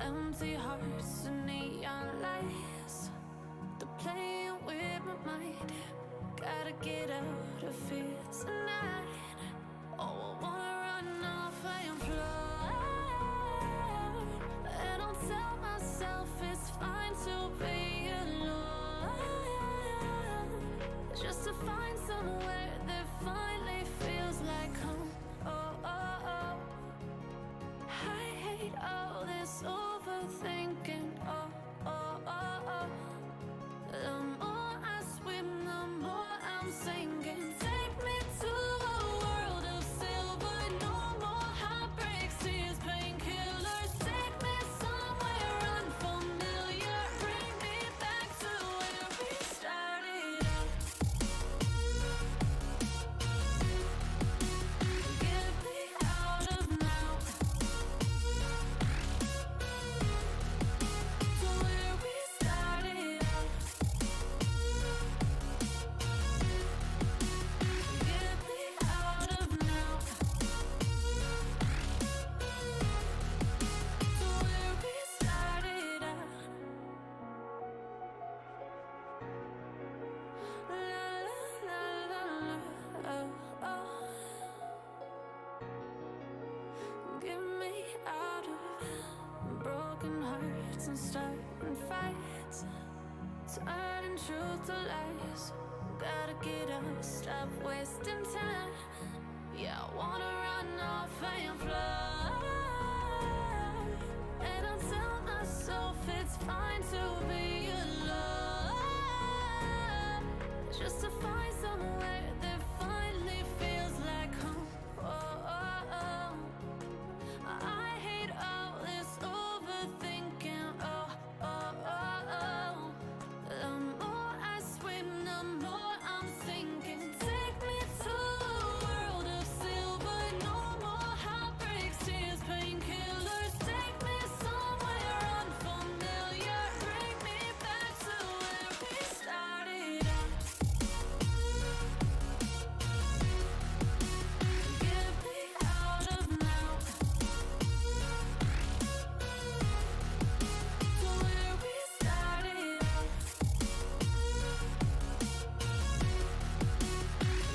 Empty hearts and neon lights, they're playing with my mind. Gotta get out of here tonight. Oh, I wanna run off and fly. And I'll tell myself it's fine to be alone, just to find somewhere that finally feels like home. Oh, oh, oh. I hate all this overthinking. Oh, oh, oh, oh. The more I swim, the more I'm sinking. Take me to a world of silver. No more heartbreaks, tears, painkillers. Take me somewhere unfamiliar. Bring me back to where we started out. Get me out of now. To where we started out. Get me out of now. To where we started out. La la la la, oh oh. Get me out of broken hearts and starting fights, turning truth to lies. Gotta get up, stop wasting time. Yeah, I wanna run off and fly. And I'll tell myself it's fine to be alone, just to find somewhere that finally feels like home. Oh, oh, oh. I hate all this overthinking. Oh, oh, oh, oh. The more I swim, the more I'm sinking. Take me to a world of silver. No more heartbreaks, tears, painkillers. Take me somewhere unfamiliar. Bring me back to where we started out. Get me out of now. To where we started out.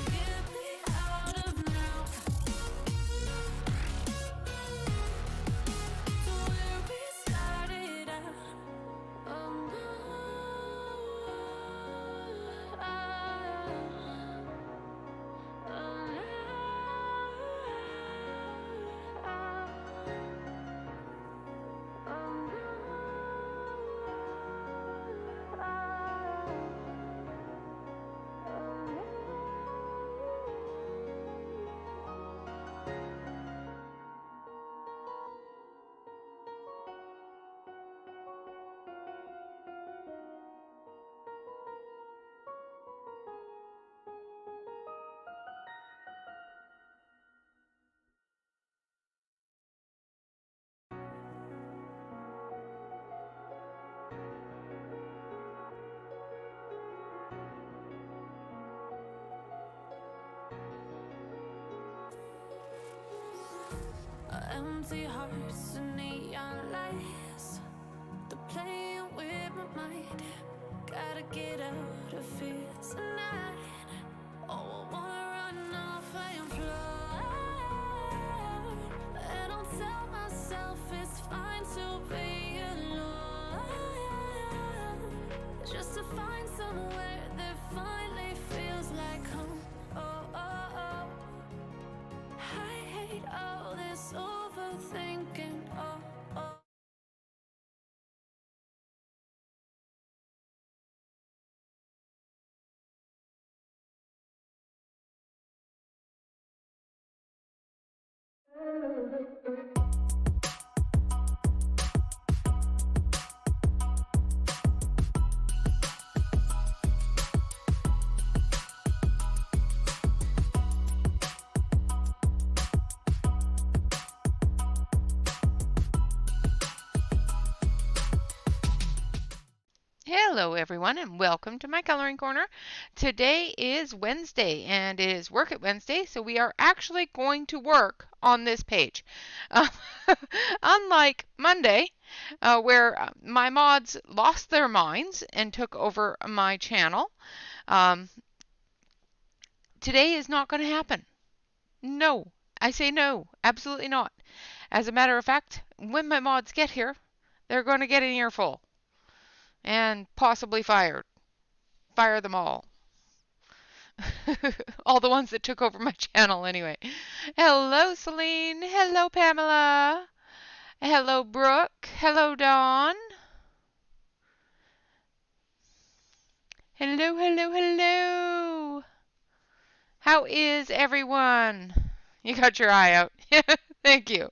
Get me out of now. To where we started out. Oh no. Empty hearts and neon lights, they're playing with my mind. Gotta get out of here tonight. Oh, I wanna run off and fly. And I'll tell myself it's fine to be alone, just to find somewhere that finally feels like home. Oh, oh, oh. I hate all this overthinking. Oh, oh. Hello everyone and welcome to my coloring corner. Today is Wednesday and it is Work It Wednesday, so we are actually going to work on this page. Uh, Unlike Monday, where my mods lost their minds and took over my channel, um, today is not going to happen. No, I say no, absolutely not. As a matter of fact, when my mods get here, they're going to get an earful and possibly fired. Fire them all. All the ones that took over my channel anyway. Hello, Celine. Hello, Pamela. Hello, Brooke. Hello, Dawn. Hello, hello, hello. How is everyone? You got your eye out. Thank you.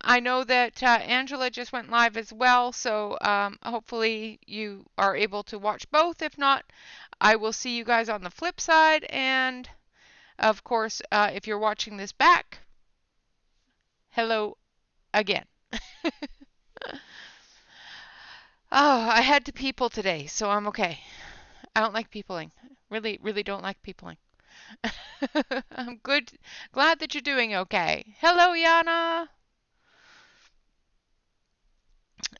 I know that Angela just went live as well, so hopefully you are able to watch both. If not, I will see you guys on the flip side. And of course, if you're watching this back, hello again. Oh, I had to people today, so I'm okay. I don't like peopling. Really, really don't like peopling. I'm good. Glad that you're doing okay. Hello, Yana.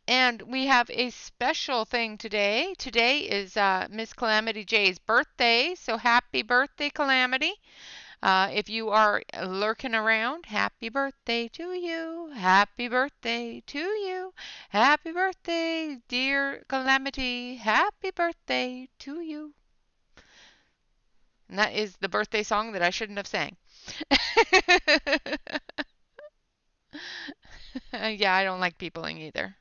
And we have a special thing today. Today is Miss Calamity J's birthday, so happy birthday, Calamity. If you are lurking around, happy birthday to you. Happy birthday to you. Happy birthday, dear Calamity. Happy birthday to you. And that is the birthday song that I shouldn't have sang. Yeah, I don't like peopling either.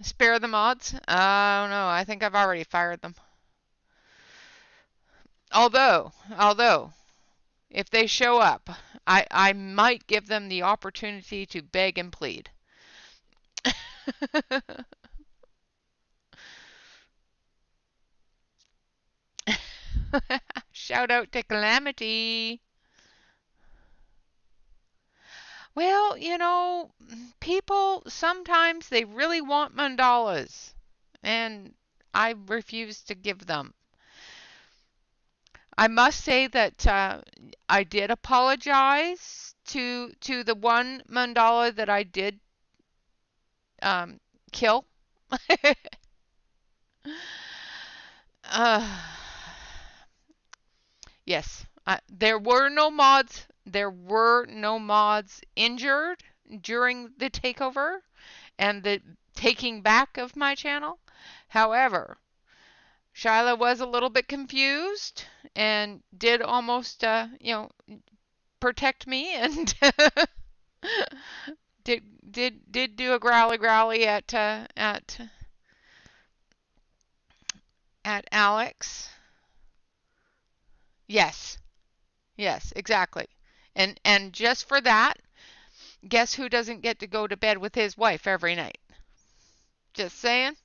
Spare the mods? I don't know. I think I've already fired them. Although, if they show up, I might give them the opportunity to beg and plead. Shout out to Calamity. Well, people sometimes they really want mandalas, and I refuse to give them. I must say that I did apologize to the one mandala that I did kill. uh, yes, there were no mods. There were no mods injured during the takeover and the taking back of my channel. However, Shyla was a little bit confused and did almost, protect me and did do a growly at Alex. Yes, yes, exactly. And just for that, guess who doesn't get to go to bed with his wife every night? Just saying.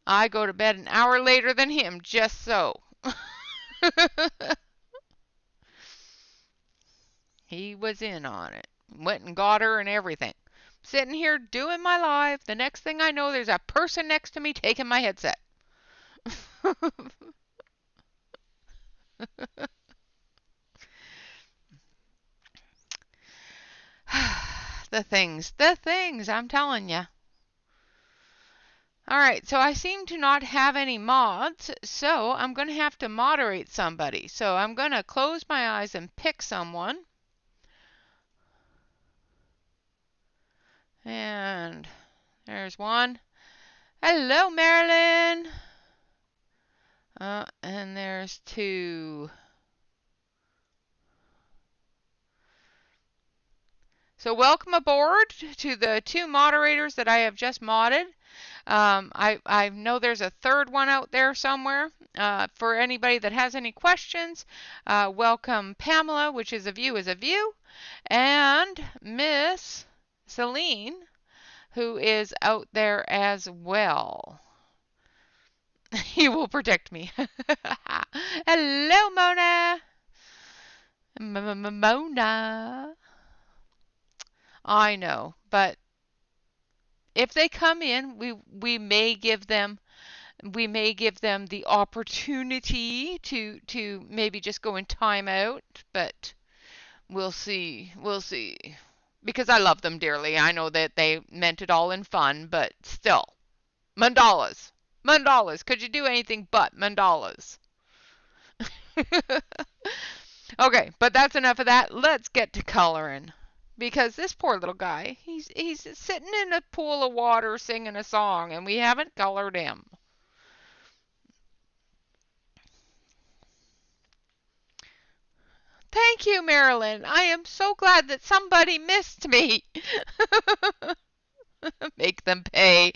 I go to bed an hour later than him, just so. He was in on it. Went and got her and everything. Sitting here doing my live. The next thing I know, there's a person next to me taking my headset. The things, I'm telling you. All right, so I seem to not have any mods, so I'm going to have to moderate somebody. So I'm going to close my eyes and pick someone. And there's one. Hello, Marilyn. And there's two. So welcome aboard to the two moderators that I have just modded. I know there's a third one out there somewhere. For anybody that has any questions, welcome Pamela, which is a view, and Miss Celine, who is out there as well. You will protect me. Hello, Mona. Mona. I know, but if they come in, we may give them the opportunity to maybe just go in timeout, but we'll see. We'll see. Because I love them dearly. I know that they meant it all in fun, but still. Mandalas. Mandalas. Could you do anything but mandalas? Okay, but that's enough of that. Let's get to coloring. Because this poor little guy, he's sitting in a pool of water singing a song, and we haven't colored him. Thank you, Marilyn. I am so glad that somebody missed me. Make them pay.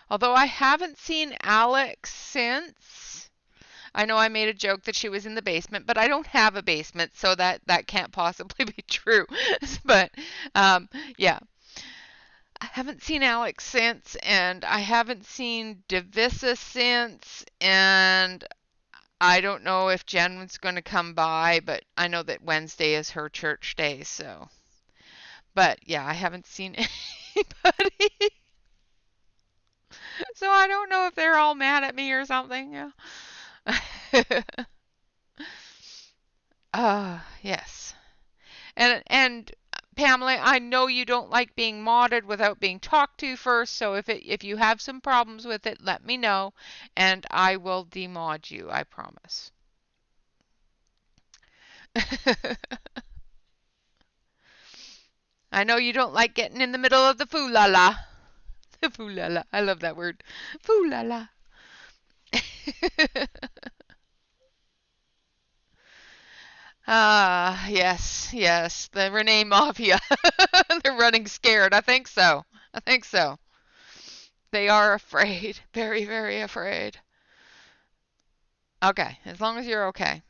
Although I haven't seen Alex since. I know I made a joke that she was in the basement, but I don't have a basement, so that can't possibly be true. But yeah, I haven't seen Alex since, and I haven't seen Divisa since, and I don't know if Jen was going to come by, but I know that Wednesday is her church day, so. But yeah, I haven't seen anybody. So I don't know if they're all mad at me or something. Yeah. Yes. And Pamela, I know you don't like being modded without being talked to first, so if you have some problems with it, let me know and I will demod you, I promise. I know you don't like getting in the middle of the foo-la-la. The foo-la-la. I love that word. Foo-la-la. Ah, yes, yes. The Renee Mafia. They're running scared. I think so. I think so. They are afraid. Very, very afraid. Okay, as long as you're okay.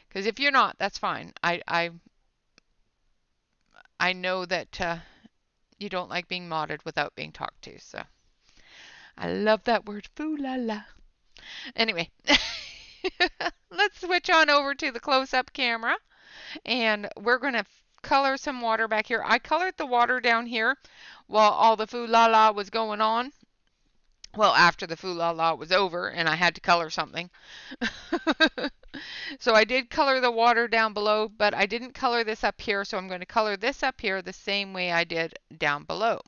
Because if you're not, that's fine. I know that you don't like being modded without being talked to. So I love that word, foo la la. Anyway, let's switch on over to the close-up camera, and we're gonna color some water back here. I colored the water down here while all the foo la la was going on. Well, after the foo la la was over and I had to color something. So I did color the water down below, but I didn't color this up here, so I'm going to color this up here the same way I did down below,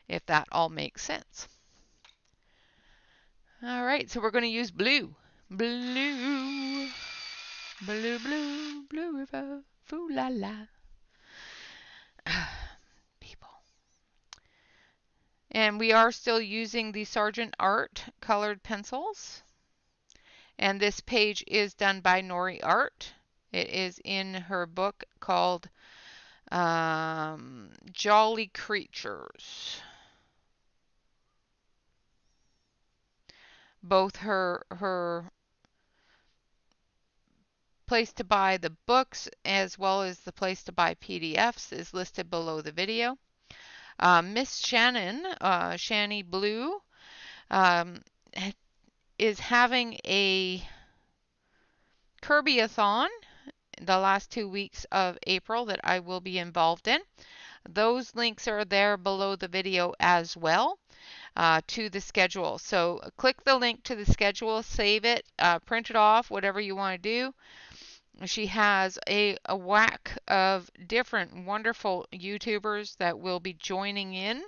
if that all makes sense. All right, so we're going to use blue. Blue, blue, blue, blue river, foo la la. People. And we are still using the Sargent Art colored pencils. And this page is done by Nori Art. It is in her book called Jolly Creatures. Both her place to buy the books as well as the place to buy PDFs is listed below the video. Miss Shannon, Shanny Blue, um, is having a Kerby-a-thon the last 2 weeks of April that I will be involved in. Those links are there below the video as well to the schedule. So click the link to the schedule, save it, print it off, whatever you want to do. She has a whack of different wonderful YouTubers that will be joining in.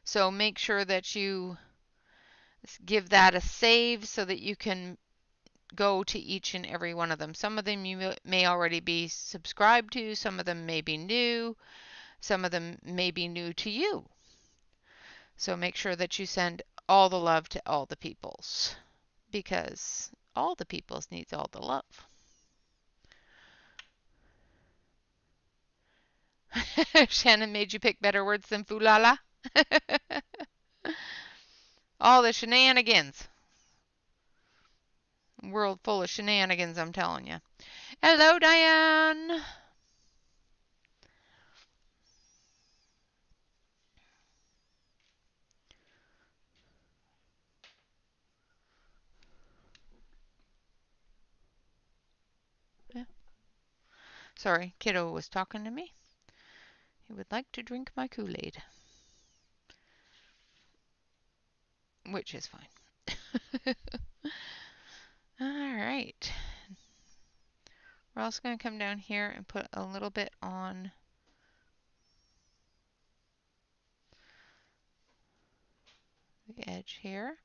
So make sure that you give that a save so that you can go to each and every one of them. Some of them you may already be subscribed to, some of them may be new, some of them may be new to you. So make sure that you send all the love to all the peoples, because all the peoples needs all the love. Shannon made you pick better words than foolala. All the shenanigans. World full of shenanigans, I'm telling you. Hello, Diane. Sorry, kiddo was talking to me. He would like to drink my Kool-Aid, which is fine. All right. We're also going to come down here and put a little bit on the edge here,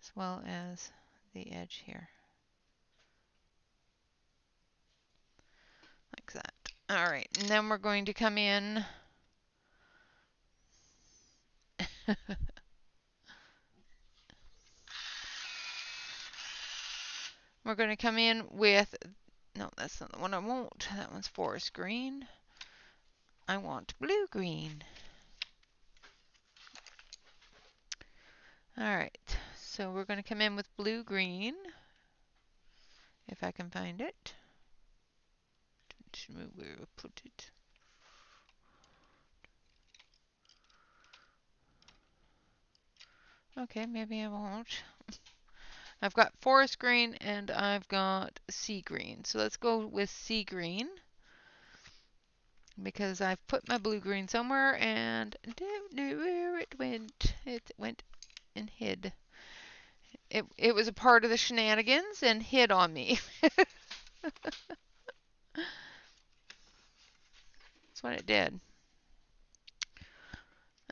as well as the edge here, like that. All right, and then we're going to come in we're going to come in with, no, that's not the one I want. That one's forest green. I want blue green. All right, so we're going to come in with blue green, if I can find it. Where I put it. Okay, maybe I won't. I've got forest green and I've got sea green. So let's go with sea green, because I've put my blue green somewhere and I don't know where it went. It went and hid. It was a part of the shenanigans and hid on me. That's what it did.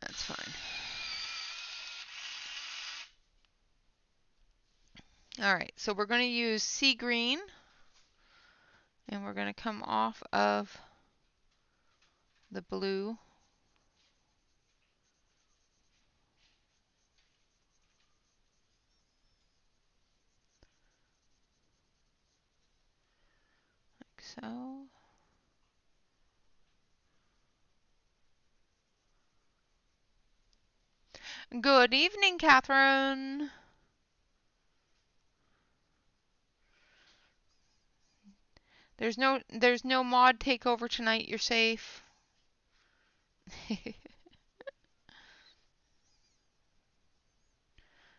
That's fine. All right, so we're going to use sea green, and we're going to come off of the blue. Like so. Good evening, Catherine. There's no mod takeover tonight. You're safe.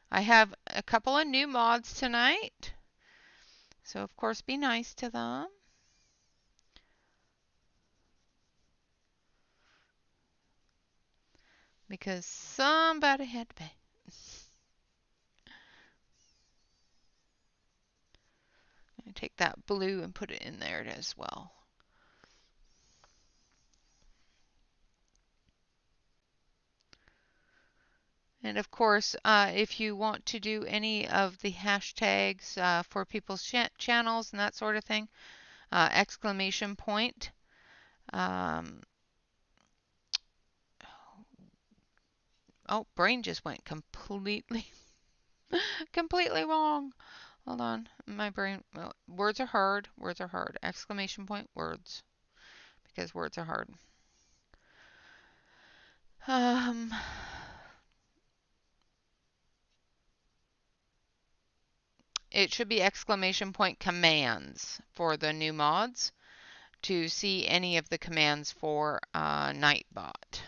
I have a couple of new mods tonight, so of course be nice to them. Because somebody had to pay. I'm going to take that blue and put it in there as well. And of course, if you want to do any of the hashtags for people's channels and that sort of thing, exclamation point. Oh, brain just went completely wrong. Hold on, my brain. Well, words are hard. Words are hard. Exclamation point words, because words are hard. It should be exclamation point commands for the new mods to see any of the commands for Nightbot,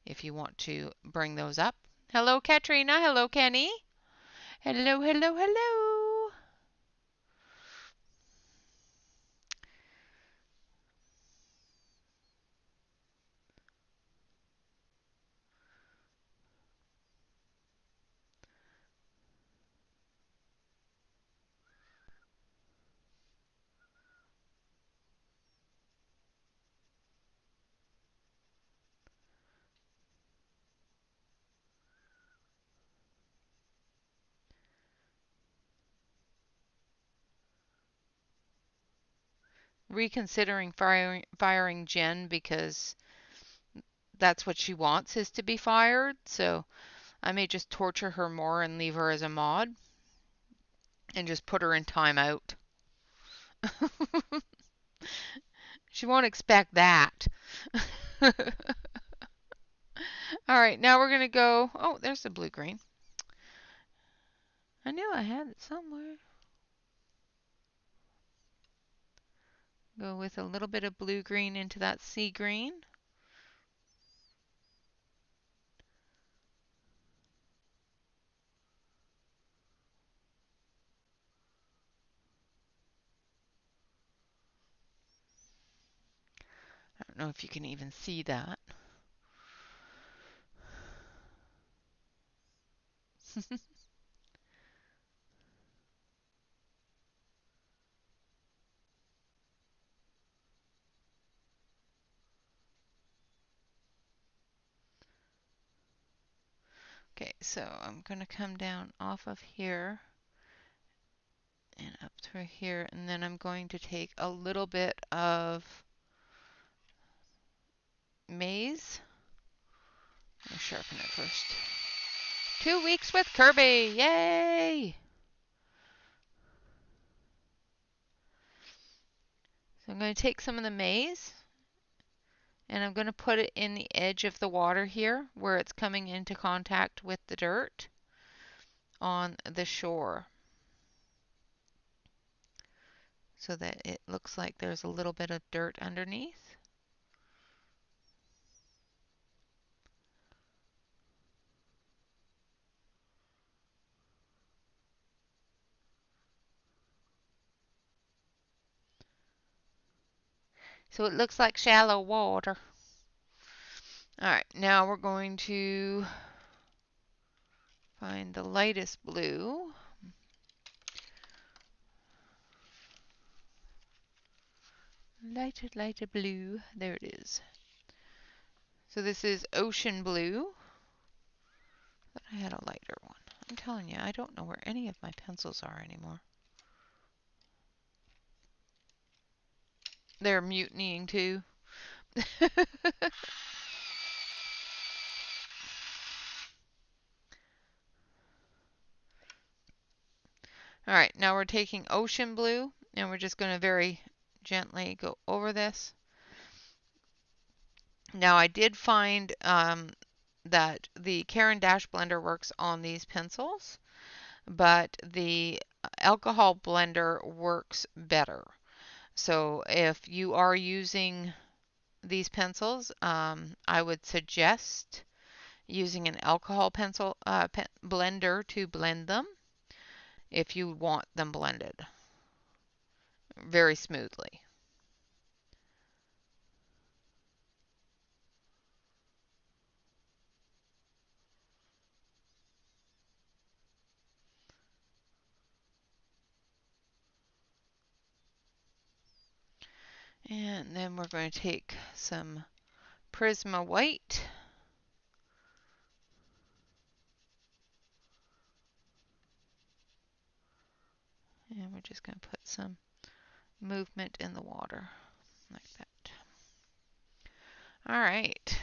if you want to bring those up. Hello, Katrina. Hello, Kenny. Hello, hello, hello. Reconsidering firing Jen, because that's what she wants, is to be fired. So I may just torture her more and leave her as a mod and just put her in timeout. She won't expect that. All right, now we're going to go. Oh, there's the blue-green. I knew I had it somewhere. Go with a little bit of blue-green into that sea green. I don't know if you can even see that. Okay, so I'm going to come down off of here and up through here, and then I'm going to take a little bit of maize. I'll sharpen it first. 2 weeks with Kerby! Yay! So I'm going to take some of the maize and I'm going to put it in the edge of the water here where it's coming into contact with the dirt on the shore, so that it looks like there's a little bit of dirt underneath. So it looks like shallow water. Alright, now we're going to find the lightest blue. Lighter blue. There it is. So this is ocean blue. But I had a lighter one. I'm telling you, I don't know where any of my pencils are anymore. They're mutinying too. Alright, now we're taking ocean blue and we're just going to very gently go over this. Now I did find that the Caran Dash blender works on these pencils, but the alcohol blender works better. So if you are using these pencils, I would suggest using an alcohol pencil blender to blend them if you want them blended very smoothly. And then we're going to take some Prisma white. And we're just going to put some movement in the water like that. All right.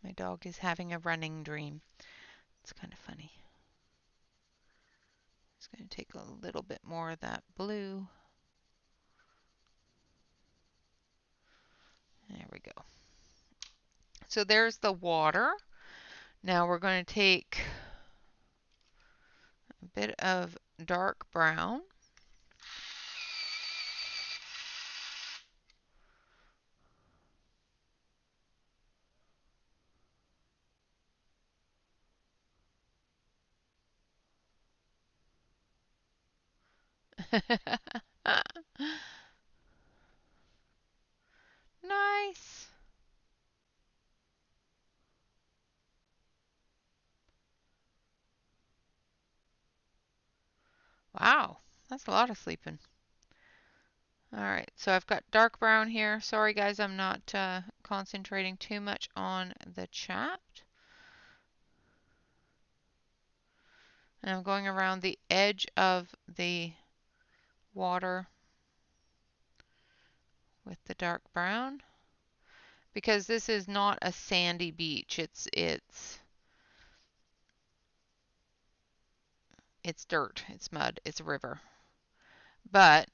My dog is having a running dream. It's kind of funny. Just going to take a little bit more of that blue. There we go. So there's the water. Now we're going to take a bit of dark brown. Nice. Wow, that's a lot of sleeping. All right, so I've got dark brown here. Sorry guys, I'm not concentrating too much on the chat. And I'm going around the edge of the water with the dark brown, because this is not a sandy beach. It's dirt, it's mud, it's a river. But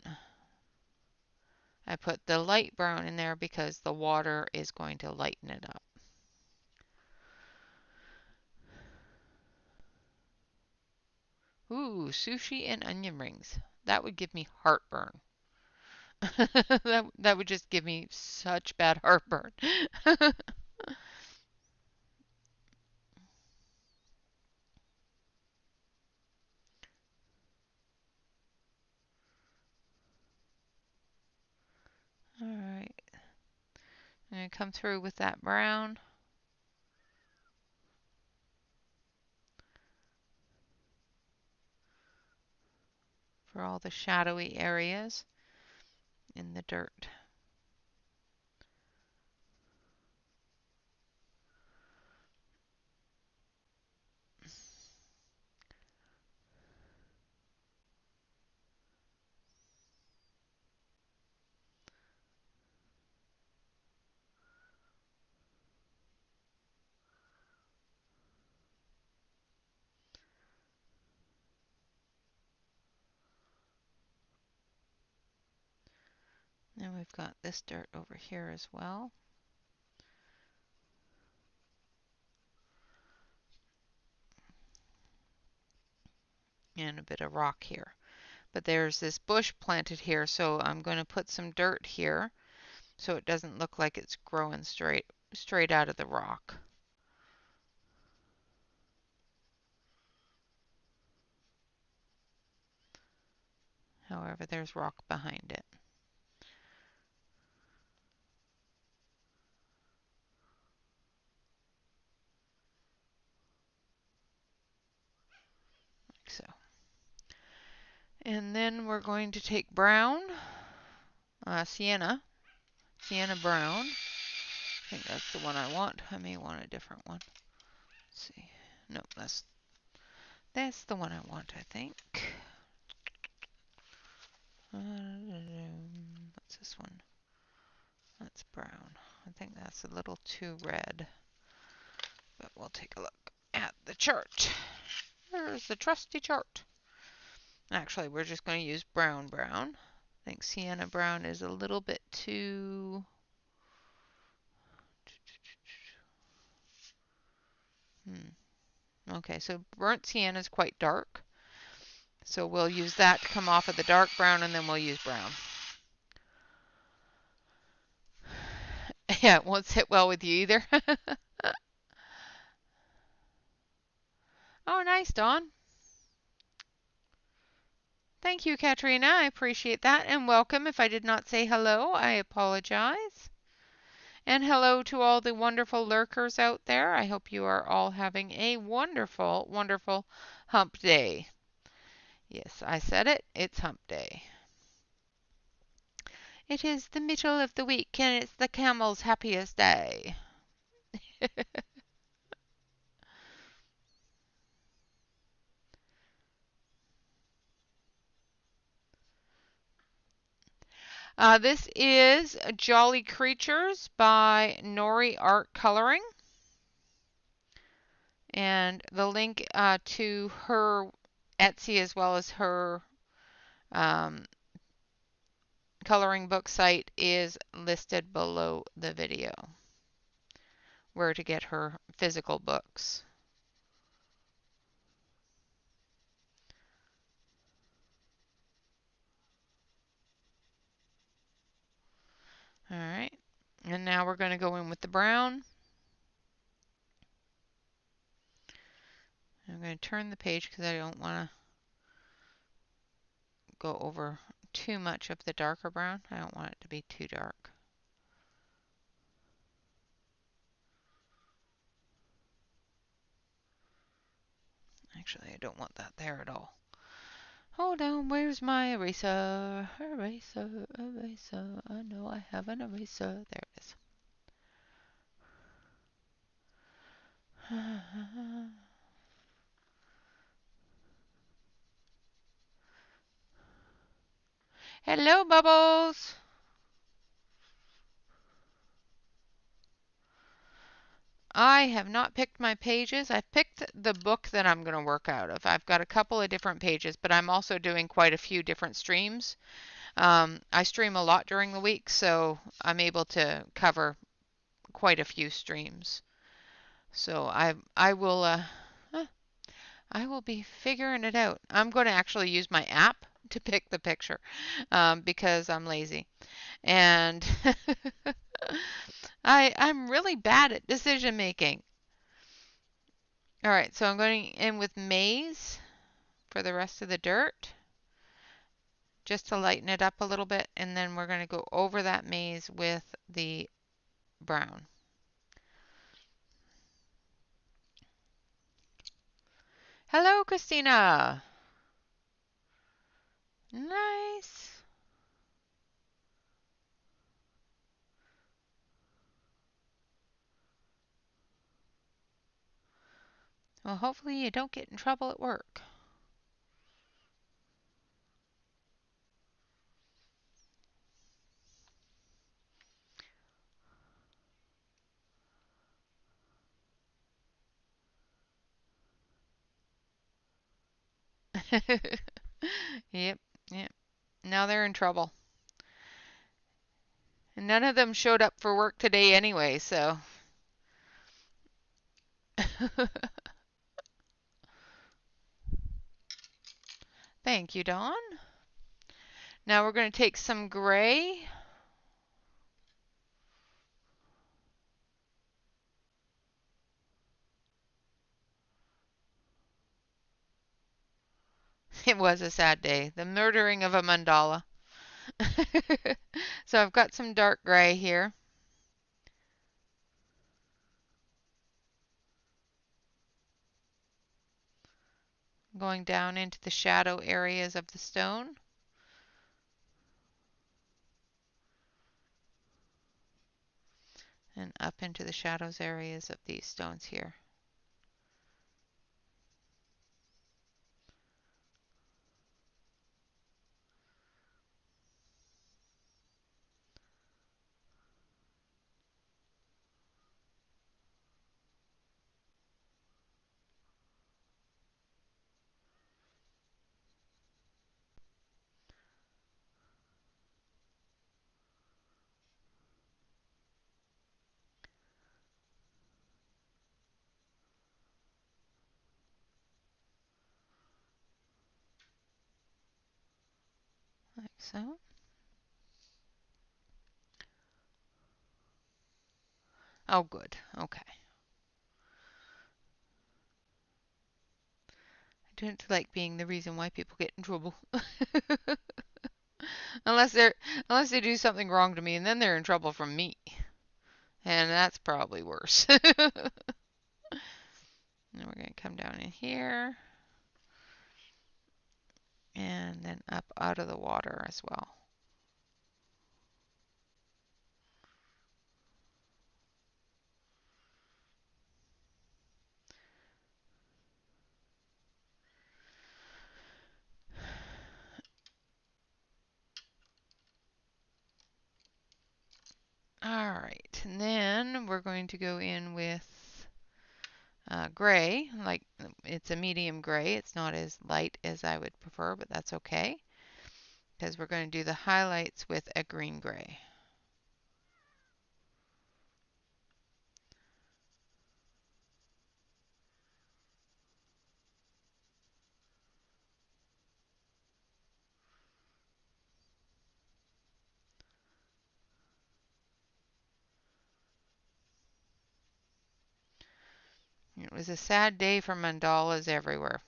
I put the light brown in there because the water is going to lighten it up. Ooh, sushi and onion rings. That would give me heartburn. that would just give me such bad heartburn. All right. I'm going to come through with that brown. For all the shadowy areas in the dirt. And we've got this dirt over here as well. And a bit of rock here. But there's this bush planted here, so I'm going to put some dirt here so it doesn't look like it's growing straight out of the rock. However, there's rock behind it. Like so. And then we're going to take brown, sienna brown. I think that's the one I want. I may want a different one. Let's see. No, that's the one I want, I think. What's this one? That's brown. I think that's a little too red. But we'll take a look at the chart. There's the trusty chart. Actually, we're just going to use brown. I think sienna brown is a little bit too... Okay, so burnt sienna is quite dark. So we'll use that to come off of the dark brown, and then we'll use brown. Yeah, it won't sit well with you either. Oh, nice, Dawn. Thank you, Katrina. I appreciate that. And welcome. If I did not say hello, I apologize. And hello to all the wonderful lurkers out there. I hope you are all having a wonderful, wonderful hump day. Yes, I said it. It's hump day. It is the middle of the week, and it's the camel's happiest day. This is Jolly Creatures by Nori Art Coloring. And the link to her Etsy as well as her coloring book site is listed below the video, where to get her physical books. All right, and now we're going to go in with the brown. I'm going to turn the page because I don't want to go over too much of the darker brown. I don't want it to be too dark. Actually, I don't want that there at all. Hold on, where's my eraser? Eraser, eraser. I know I have an eraser. There it is. Hello, Bubbles. I have not picked my pages. I've picked the book that I'm going to work out of. I've got a couple of different pages, but I'm also doing quite a few different streams. I stream a lot during the week, so I'm able to cover quite a few streams. So I will be figuring it out. I'm going to actually use my app to pick the picture because I'm lazy. And I'm really bad at decision making. All right, so I'm going in with maize for the rest of the dirt. just to lighten it up a little bit, and then we're going to go over that maze with the brown. Hello, Christina. Nice. Well, hopefully you don't get in trouble at work. Yep, yep. Now they're in trouble. And none of them showed up for work today anyway, so. Thank you, Dawn. Now we're going to take some gray. It was a sad day. The murdering of a mandala. So I've got some dark gray here. Going down into the shadow areas of the stone. And up into the shadows areas of these stones here. Like so. Oh, good. Okay. I don't like being the reason why people get in trouble. unless they do something wrong to me, and then they're in trouble from me. And that's probably worse. And we're going to come down in here. And then up out of the water as well. All right, and then we're going to go in with gray. Like, it's a medium gray. It's not as light as I would prefer, but that's okay, because we're going to do the highlights with a green gray. It was a sad day for mandalas everywhere.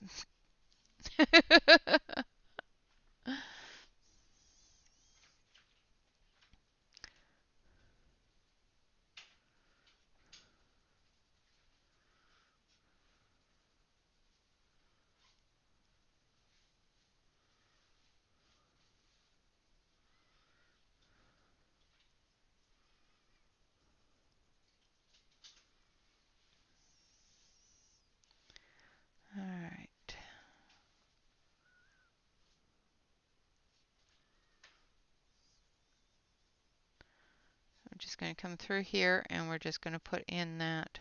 All right. I'm just going to come through here, and we're just going to put in that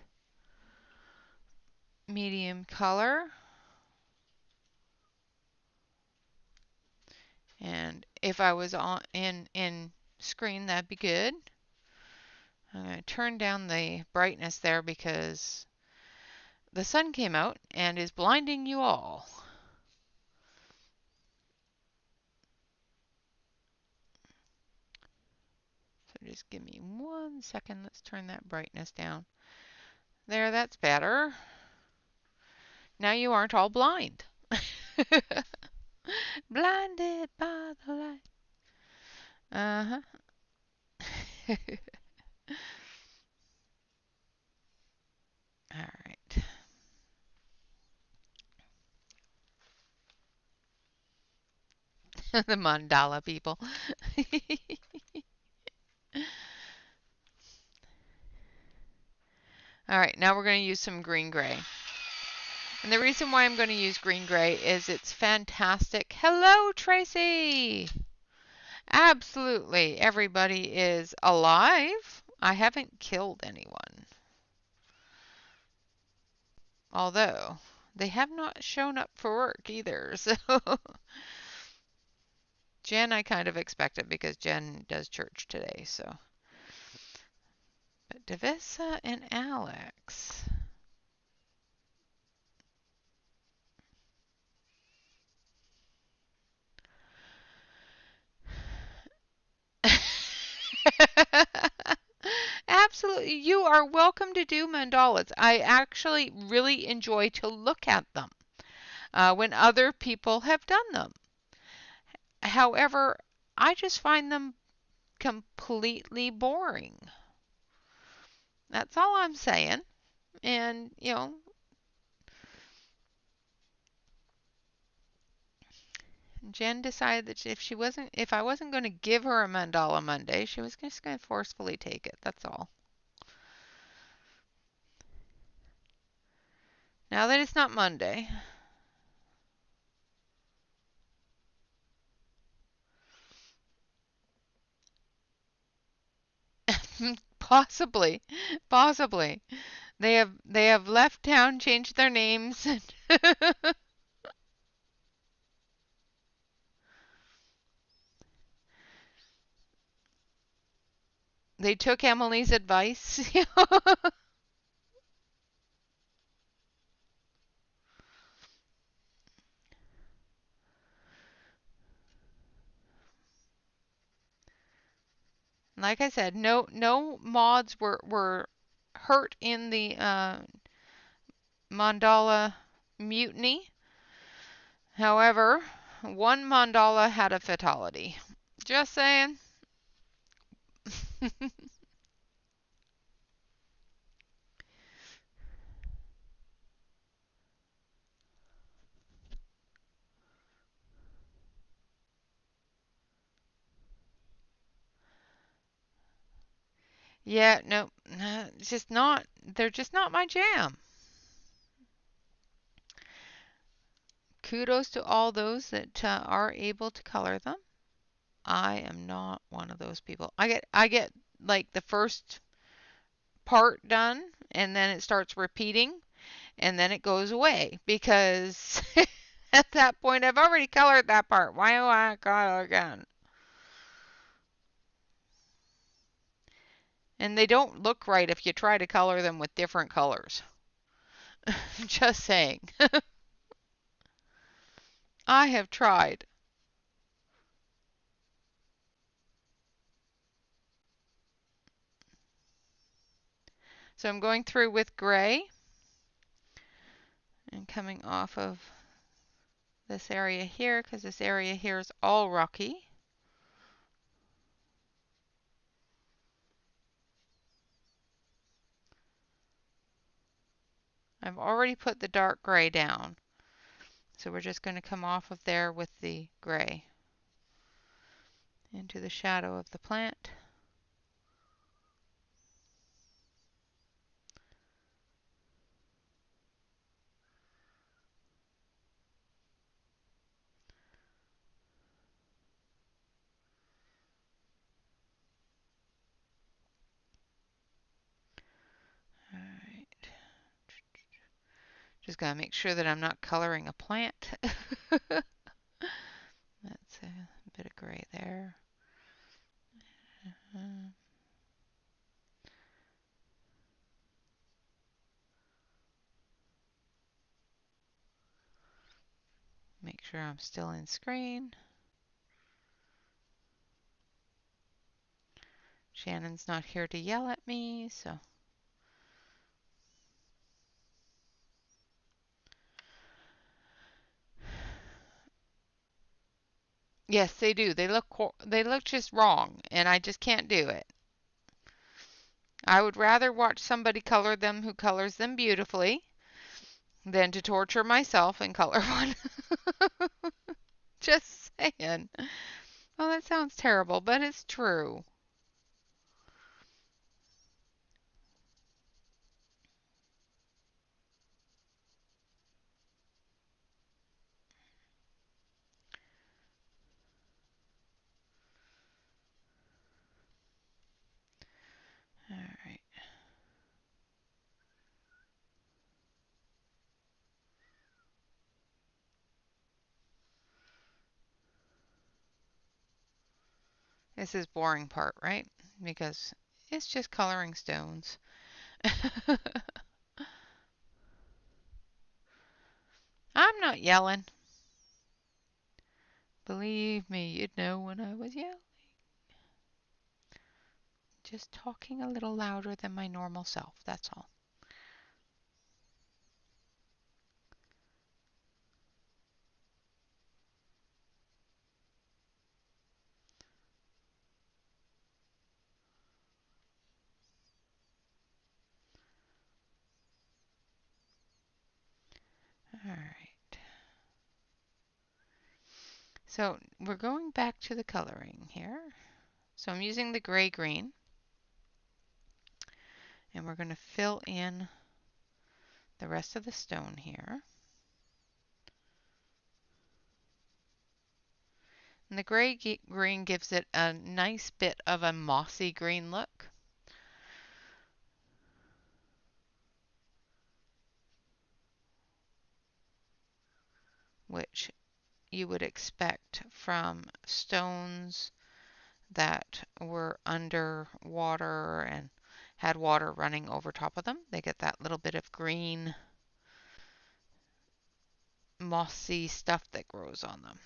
medium color. And if I was on in screen, that'd be good. I'm going to turn down the brightness there because the sun came out and is blinding you all. So just give me 1 second. Let's turn that brightness down. There, that's better. Now you aren't all blind. Blinded by the light. Uh-huh. All right. The mandala people. All right, now we're going to use some green gray. And the reason why I'm going to use green gray is it's fantastic. Hello, Tracy. Absolutely. Everybody is alive. I haven't killed anyone. Although they have not shown up for work either. So Jen, I kind of expected because Jen does church today. So, but Davissa and Alex. Absolutely. You are welcome to do mandalas. I actually really enjoy to look at them when other people have done them. However, I just find them completely boring. That's all I'm saying. And, Jen decided that if I wasn't going to give her a mandala Monday, she was just going to forcefully take it. That's all. Now that it's not Monday. Possibly. Possibly. They have left town, changed their names. They took Emily's advice. Like I said, no mods were hurt in the mandala mutiny. However, one mandala had a fatality. Just saying. Yeah, no, it's just not. They're just not my jam. Kudos to all those that are able to color them. I am not one of those people. I get like the first part done and then it starts repeating and then it goes away because at that point I've already colored that part. Why do I color again? And they don't look right if you try to color them with different colors. Just saying. I have tried. So I'm going through with gray and coming off of this area here because this area here is all rocky. I've already put the dark gray down. So we're just going to come off of there with the gray into the shadow of the plant. All right. Just got to make sure that I'm not coloring a plant. That's a bit of gray there. Make sure I'm still in screen. Shannon's not here to yell at me, so. Yes, they do. They look just wrong, and I just can't do it. I would rather watch somebody color them who colors them beautifully than to torture myself and color one. Just saying. Oh, that sounds terrible, but it's true. All right. This is boring part, right? Because it's just coloring stones. I'm not yelling. Believe me, you'd know when I was yelling. Just talking a little louder than my normal self, that's all. All right. So we're going back to the coloring here. So I'm using the gray green, and we're going to fill in the rest of the stone here. And the gray green gives it a nice bit of a mossy green look. Which you would expect from stones that were under water and had water running over top of them. They get that little bit of green, mossy stuff that grows on them.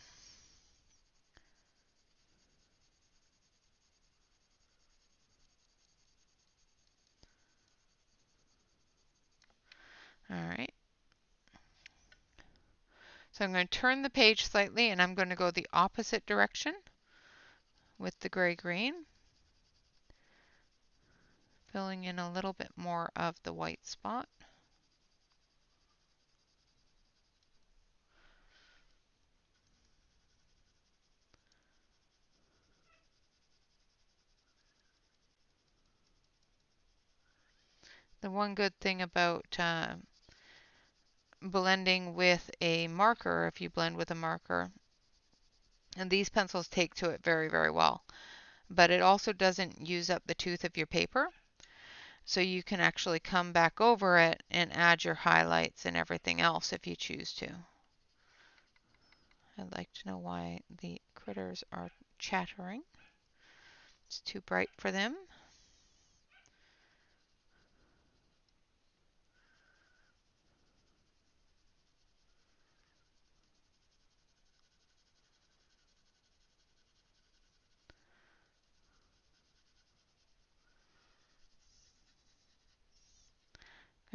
All right. So I'm going to turn the page slightly and I'm going to go the opposite direction with the gray-green, filling in a little bit more of the white spot. The one good thing about blending with a marker, if you blend with a marker, and these pencils take to it very, very well, but it also doesn't use up the tooth of your paper. So you can actually come back over it and add your highlights and everything else if you choose to. I'd like to know why the critters are chattering. It's too bright for them.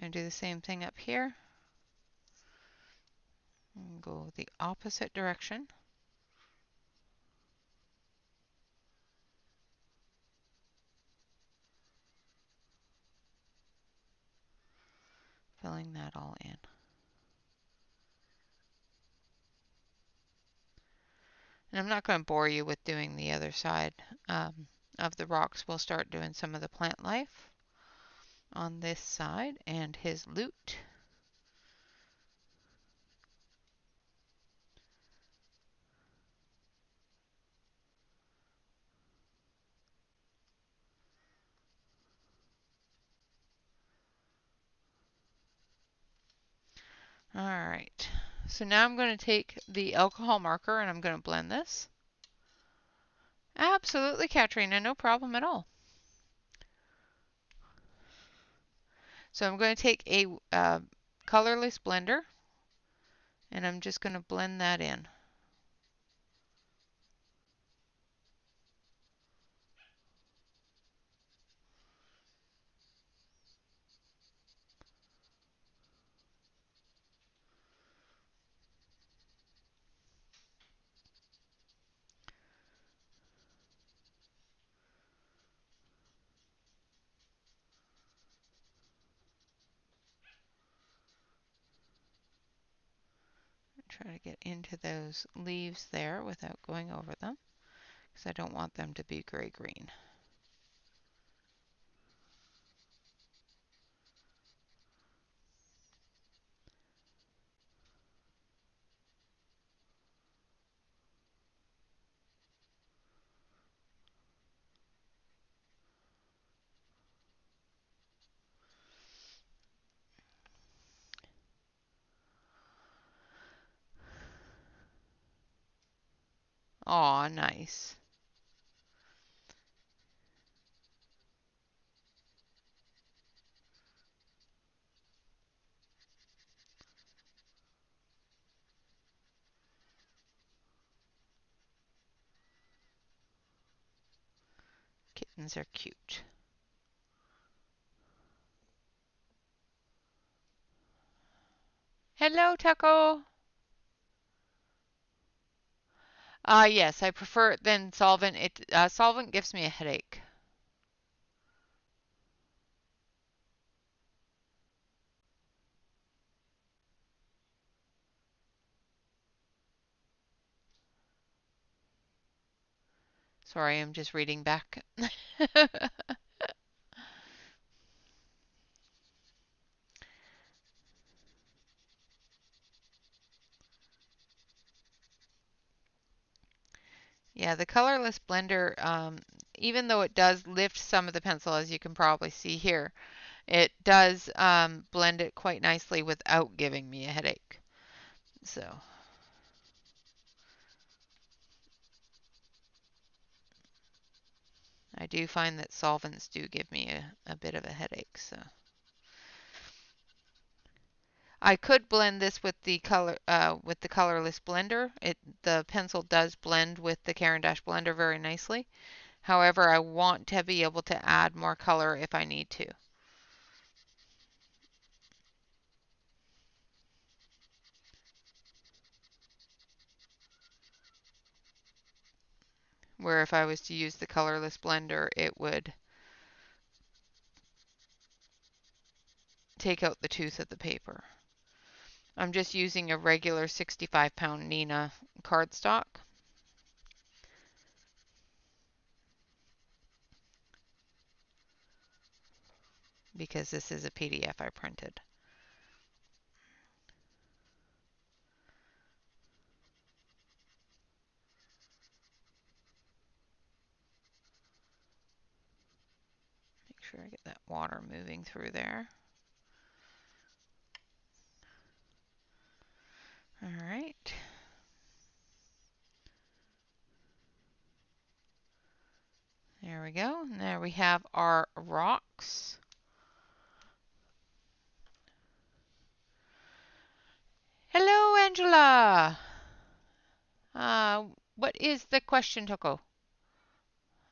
I'm going to do the same thing up here. And go the opposite direction. Filling that all in. And I'm not going to bore you with doing the other side of the rocks. We'll start doing some of the plant life on this side and his loot. All right, so now I'm going to take the alcohol marker and I'm going to blend this. Absolutely, Katrina, no problem at all. So I'm going to take a colorless blender and I'm just going to blend that in. Try to get into those leaves there without going over them, because I don't want them to be gray-green. Aw, nice. Kittens are cute. Hello, Taco. Yes, I prefer it than solvent. Solvent gives me a headache. Sorry, I'm just reading back. Yeah, the colorless blender, even though it does lift some of the pencil, as you can probably see here, it does blend it quite nicely without giving me a headache. So I do find that solvents do give me a bit of a headache. So I could blend this with the colorless blender. The pencil does blend with the Caran d'Ache blender very nicely. However, I want to be able to add more color if I need to. Where if I was to use the colorless blender, it would take out the tooth of the paper. I'm just using a regular 65-pound Nina cardstock. Because this is a PDF I printed. Make sure I get that water moving through there. All right. There we go. Now we have our rocks. Hello, Angela. What is the question, Toko?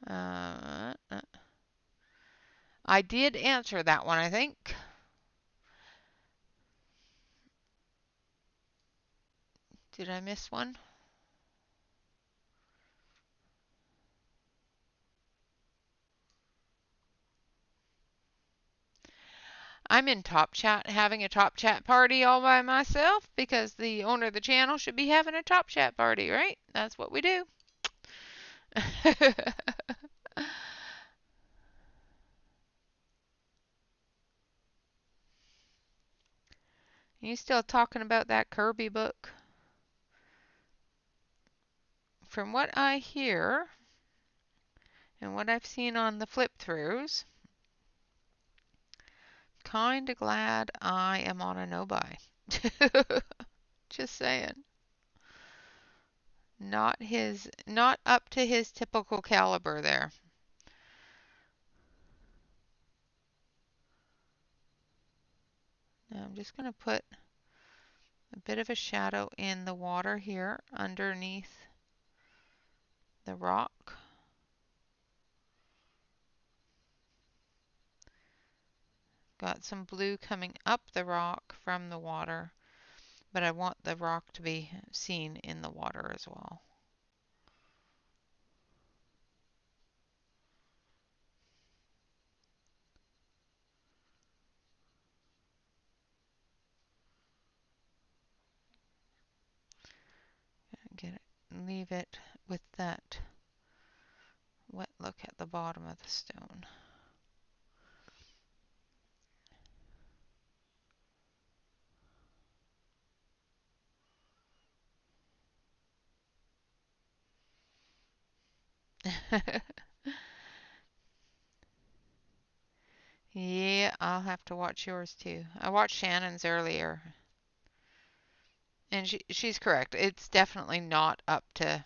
I did answer that one, I think. Did I miss one? I'm in Top Chat having a Top Chat party all by myself because the owner of the channel should be having a Top Chat party, right? That's what we do. You still talking about that Kerby book? From what I hear and what I've seen on the flip throughs, kinda glad I am on a no-buy. Just saying. Not up to his typical caliber there. Now I'm just going to put a bit of a shadow in the water here underneath the rock. Got some blue coming up the rock from the water, but I want the rock to be seen in the water as well. leave it with that wet look at the bottom of the stone. Yeah, I'll have to watch yours too. I watched Shannon's earlier, and she's correct. It's definitely not up to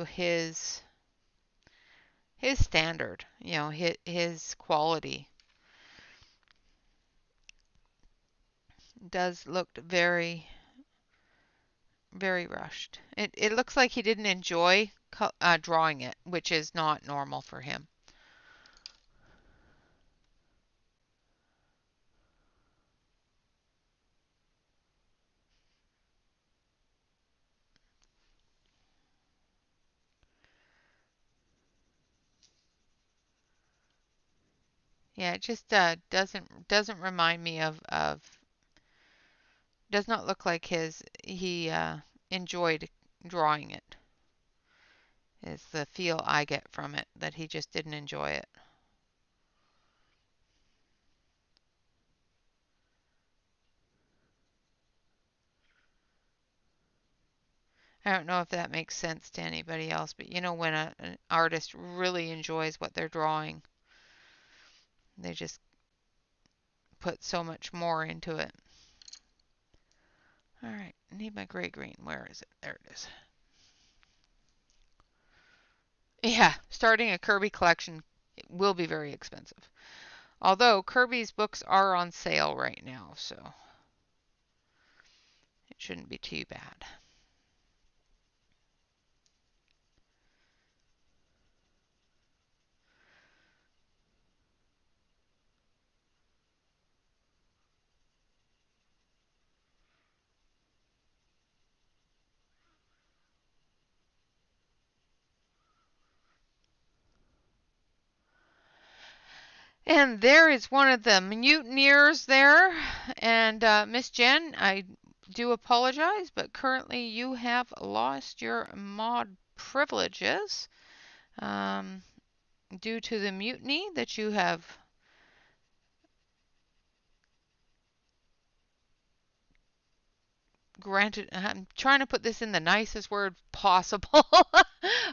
his standard, his quality. Does look very very rushed. It looks like he didn't enjoy drawing it, which is not normal for him. Yeah, it just doesn't remind me of does not look like he enjoyed drawing it. Is the feel I get from it that he just didn't enjoy it. I don't know if that makes sense to anybody else, but when an artist really enjoys what they're drawing, they just put so much more into it. All right, I need my gray green. Where is it? There it is. Yeah, starting a Kerby collection will be very expensive. Although Kerby's books are on sale right now, so it shouldn't be too bad. And there is one of the mutineers there. And Miss Jen, I do apologize, but currently you have lost your mod privileges due to the mutiny that you have granted. I'm trying to put this in the nicest word possible.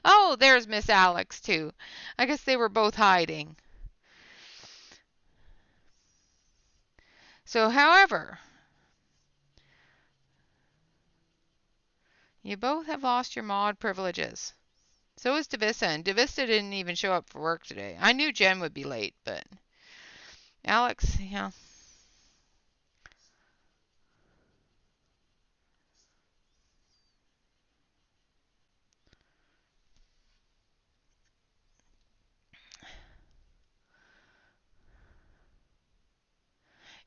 Oh, there's Miss Alex too. I guess they were both hiding. So, however, you both have lost your mod privileges. So is Davissa, and Davissa didn't even show up for work today. I knew Jen would be late, but Alex, yeah.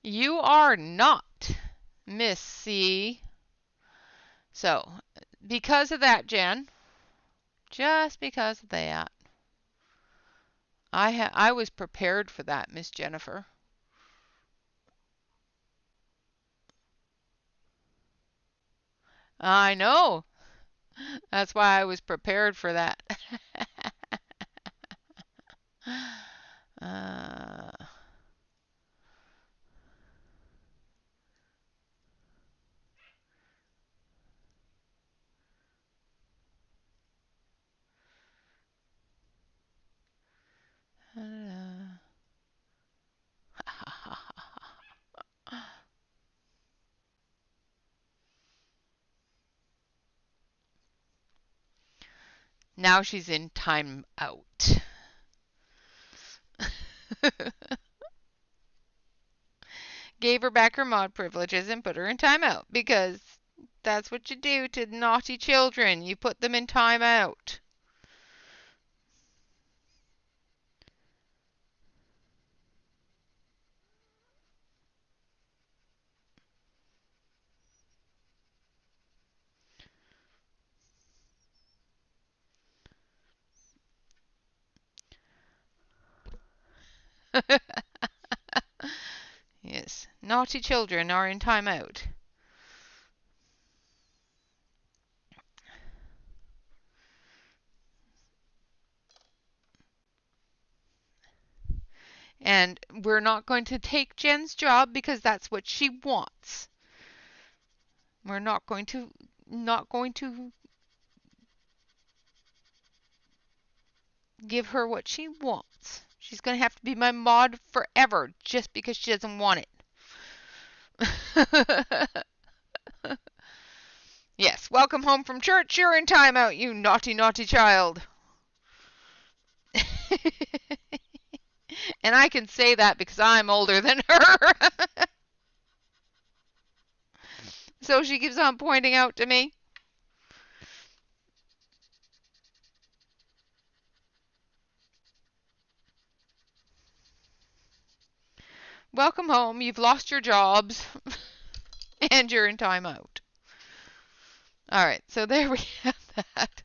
You are not Miss C. So, because of that, Jen, just because of that, I was prepared for that, Miss Jennifer. I know. That's why I was prepared for that. uh, now she's in time out. Gave her back her mod privileges and put her in timeout because that's what you do to naughty children. You put them in timeout. Yes, naughty children are in timeout. And we're not going to take Jen's job because that's what she wants. We're not going to give her what she wants. She's going to have to be my mod forever just because she doesn't want it. Yes, welcome home from church. You're in timeout, you naughty, naughty child. And I can say that because I'm older than her. So she keeps on pointing out to me. Welcome home. You've lost your jobs. And you're in timeout. All right, so there we have that.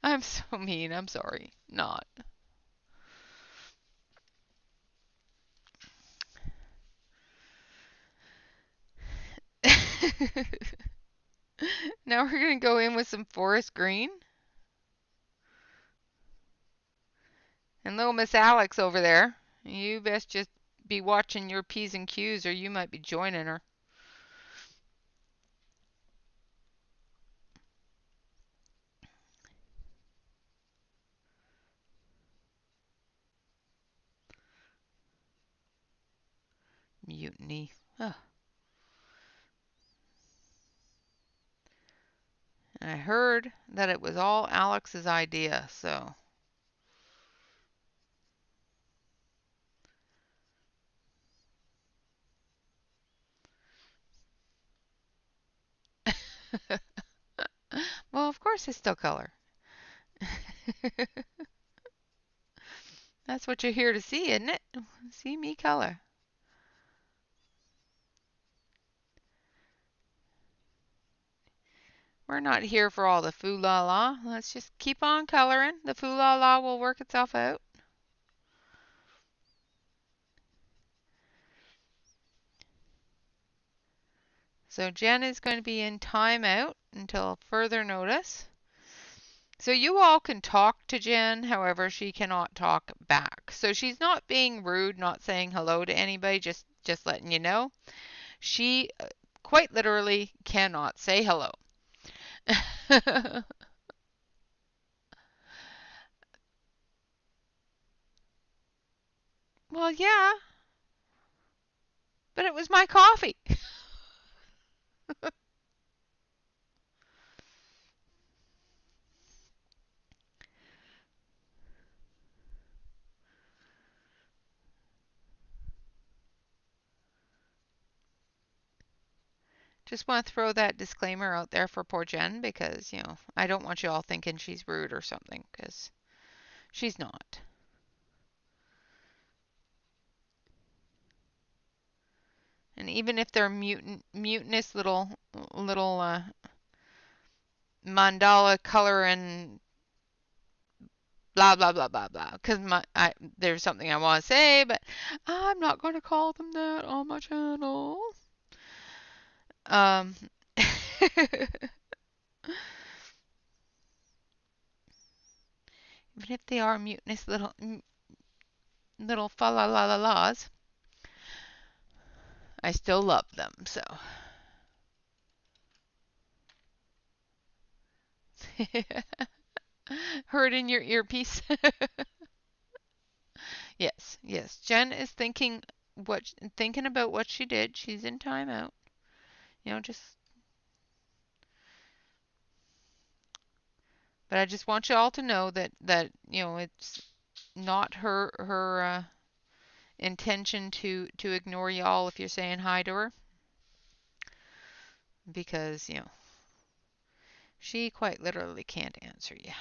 I'm so mean. I'm sorry. Not. Now we're going to go in with some forest green. And little Miss Alex over there, you best just be watching your P's and Q's or you might be joining her. Mutiny. Ugh. I heard that it was all Alex's idea, so. Well, of course I still color. That's what you're here to see, isn't it? See me color. We're not here for all the foo-la-la. Let's just keep on coloring. The foo-la-la will work itself out. So Jen is going to be in timeout until further notice. So you all can talk to Jen, however, she cannot talk back. So she's not being rude, not saying hello to anybody, just letting you know. She quite literally cannot say hello. Well, yeah, but it was my coffee. Just want to throw that disclaimer out there for poor Jen because, I don't want you all thinking she's rude or something because she's not. And even if they're mutinous little mandala color and blah blah blah blah blah, because there's something I want to say, but I'm not going to call them that on my channel. Even if they are mutinous little fa la la la la's, I still love them. So. Heard in your earpiece. Yes, yes. Jen is thinking about what she did. She's in timeout. Just. But I just want you all to know that it's not her intention to ignore y'all if you're saying hi to her, because she quite literally can't answer you.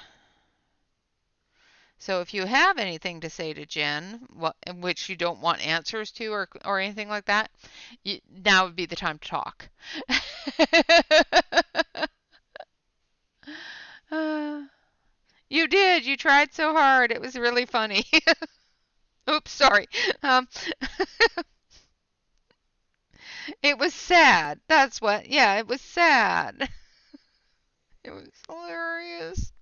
So if you have anything to say to Jen, which you don't want answers to or anything like that, now would be the time to talk. You did. You tried so hard. It was really funny. Oops, sorry. It was sad. That's what. Yeah, it was sad. It was hilarious.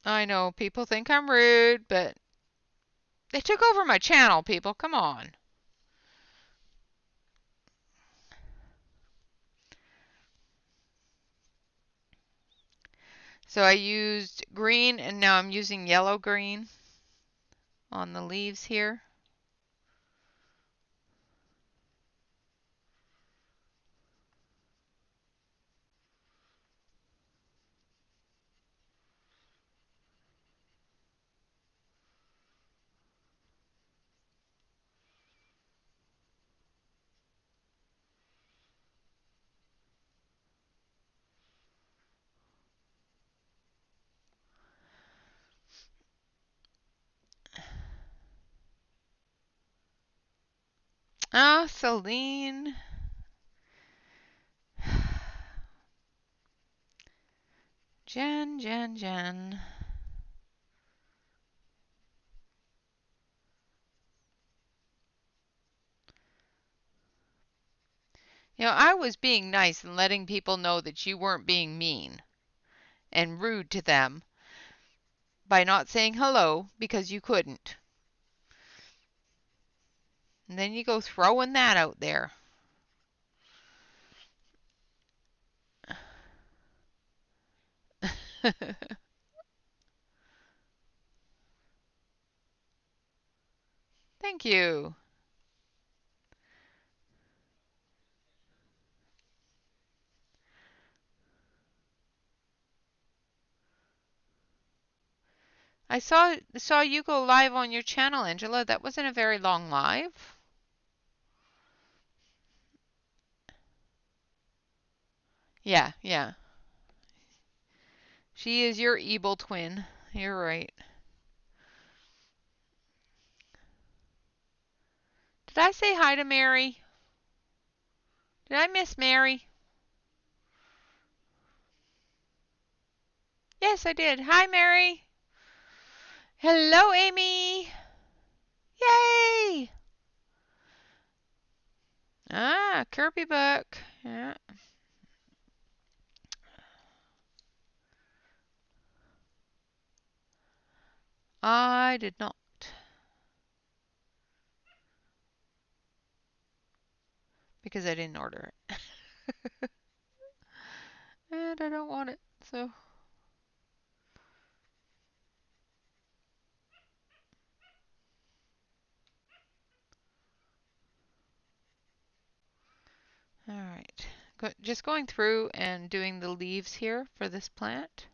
I know people think I'm rude, but they took over my channel, people. Come on. So I used green and now I'm using yellow green on the leaves here. Ah, Celine. Jen. I was being nice and letting people know that you weren't being mean and rude to them by not saying hello because you couldn't. And then you go throwing that out there. Thank you. I saw you go live on your channel, Angela. That wasn't a very long live. Yeah. She is your evil twin. You're right. Did I say hi to Mary? Did I miss Mary? Yes, I did. Hi, Mary. Hello, Amy. Yay! Ah, Kerby book. Yeah. I did not because I didn't order it. And I don't want it, so. All right. Just going through and doing the leaves here for this plant.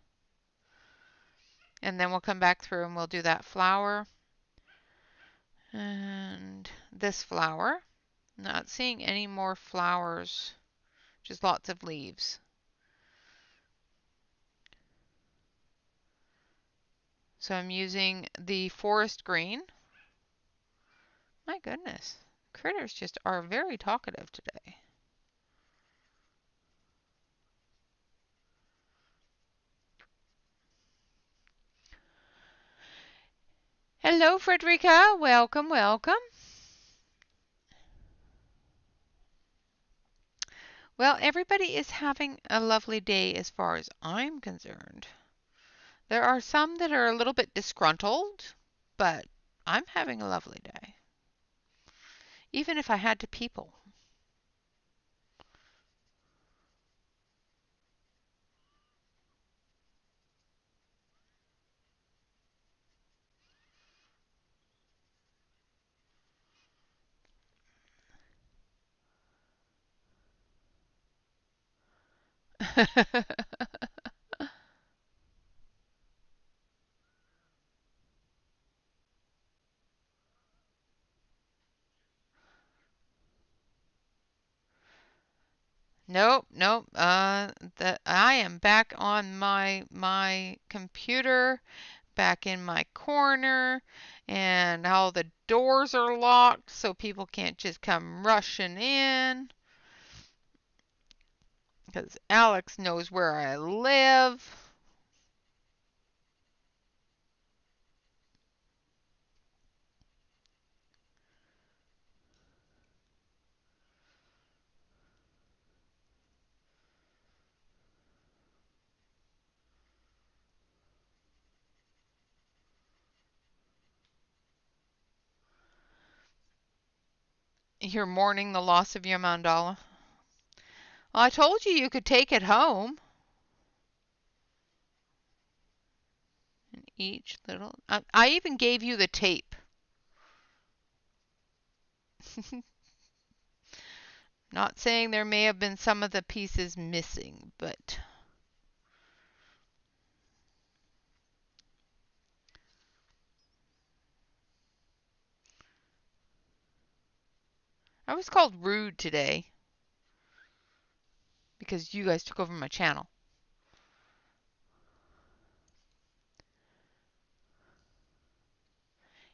And then we'll come back through and we'll do that flower. And this flower. Not seeing any more flowers, just lots of leaves. So I'm using the forest green. My goodness, critters just are very talkative today. Hello, Frederica. Welcome. Well, everybody is having a lovely day as far as I'm concerned. There are some that are a little bit disgruntled, but I'm having a lovely day. Even if I had to people. Nope. I am back on my computer, back in my corner, and all the doors are locked so people can't just come rushing in. Because Alex knows where I live. You're mourning the loss of your mandala. Well, I told you you could take it home. And each little... I even gave you the tape. Not saying there may have been some of the pieces missing, but... I was called rude today because you guys took over my channel.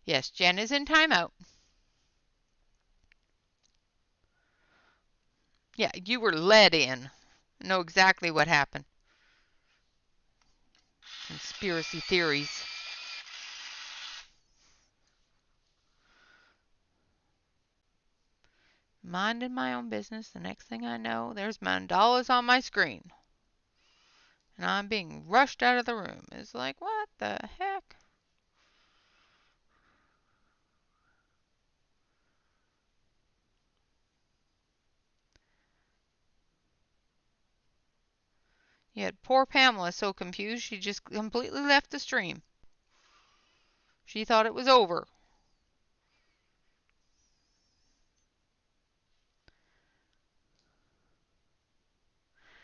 Yes, Jen is in timeout. Yeah, you were led in. I know exactly what happened. Conspiracy theories. Minding my own business. The next thing I know, there's mandalas on my screen. And I'm being rushed out of the room. It's like, what the heck? Yet poor Pamela is so confused she just completely left the stream. She thought it was over.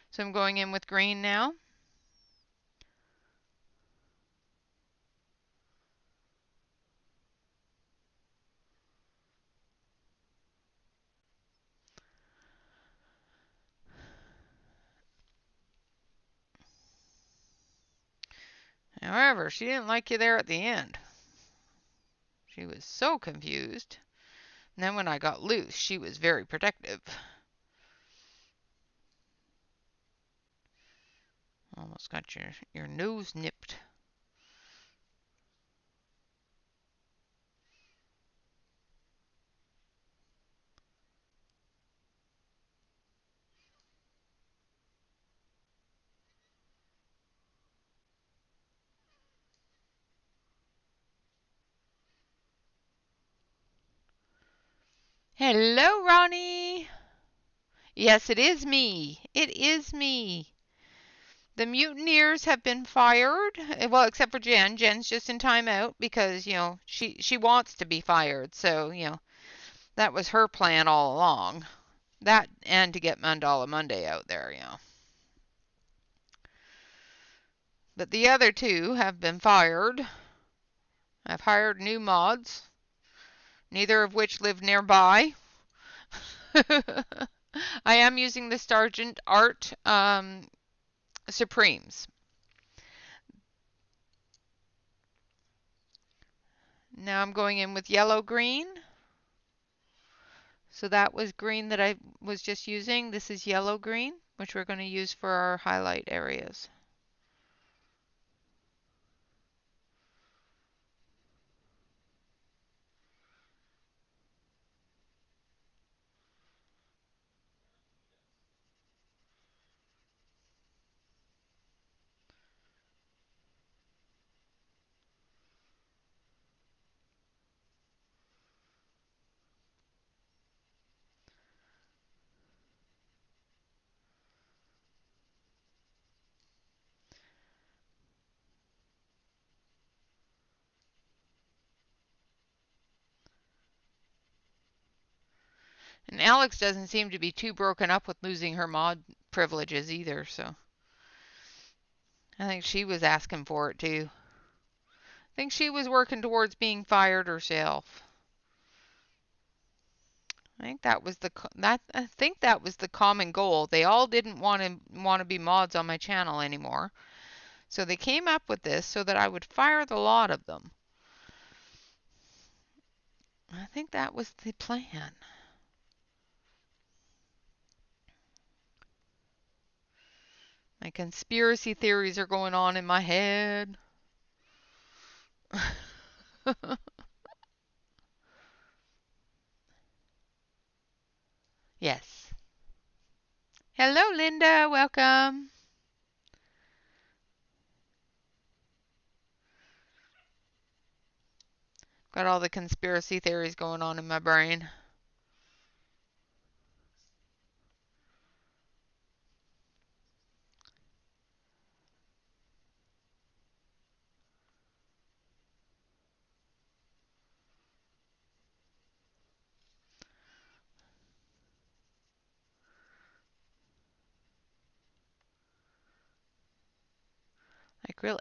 So I'm going in with green now. However, she didn't like you there at the end. She was so confused. And then when I got loose, she was very protective. Almost got your nose nipped. Hello, Ronnie. Yes, it is me. It is me. The mutineers have been fired. Well, except for Jen. Jen's just in timeout because, she wants to be fired. So, that was her plan all along. That and to get Mandala Monday out there, But the other two have been fired. I've hired new mods, neither of which live nearby. I am using the Sergeant Art Supremes. Now I'm going in with yellow-green. So that was green that I was just using. This is yellow-green, which we're going to use for our highlight areas. And Alex doesn't seem to be too broken up with losing her mod privileges either, so I think she was asking for it too. I think she was working towards being fired herself. I think that was the common goal. They all didn't want to be mods on my channel anymore. So they came up with this so that I would fire the lot of them. I think that was the plan. My conspiracy theories are going on in my head. Yes. Hello, Linda. Welcome. Got all the conspiracy theories going on in my brain. Like, really.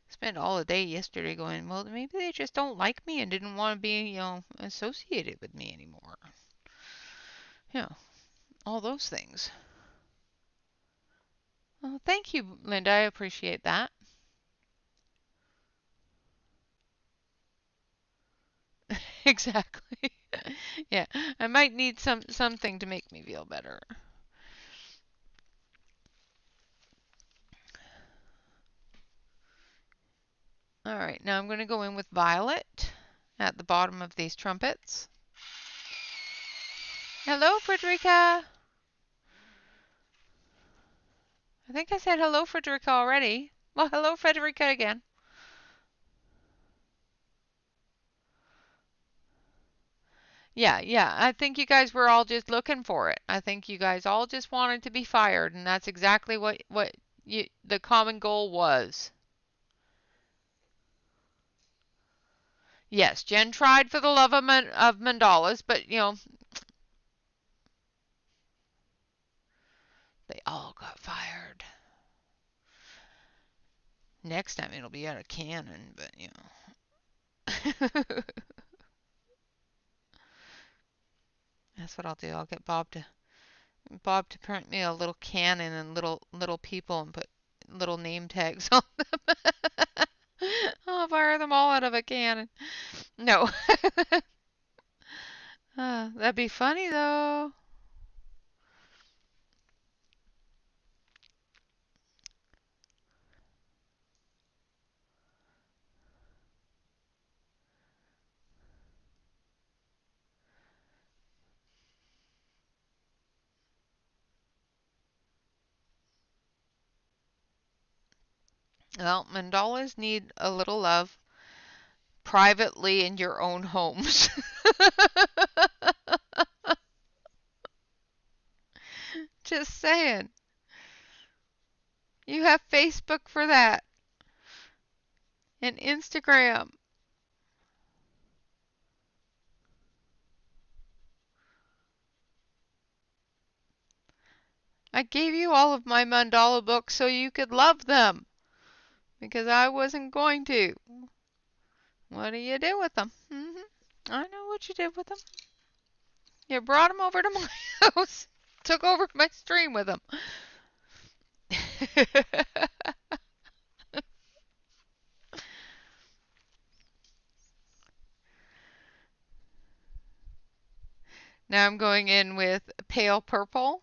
Spent all the day yesterday going, well, maybe they just don't like me and didn't want to be, associated with me anymore. All those things. Well, thank you, Linda. I appreciate that. Exactly. Yeah, I might need something to make me feel better. All right, now I'm going to go in with violet at the bottom of these trumpets. Hello, Frederica. I think I said hello, Frederica, already. Well, hello, Frederica, again. Yeah. I think you guys were all just looking for it. I think you guys all just wanted to be fired, and that's exactly what the common goal was. Yes, Jen tried for the love of mandalas, but they all got fired. Next time it'll be out of cannon, but that's what I'll do. I'll get Bob to print me a little cannon and little people and put little name tags on them. I'll fire them all out of a cannon. No. That'd be funny though. Well, mandalas need a little love privately in your own homes. Just saying. You have Facebook for that and Instagram. I gave you all of my mandala books so you could love them because I wasn't going to. What do you do with them? I know what you did with them. You brought them over to my house, took over my stream with them. Now I'm going in with pale purple.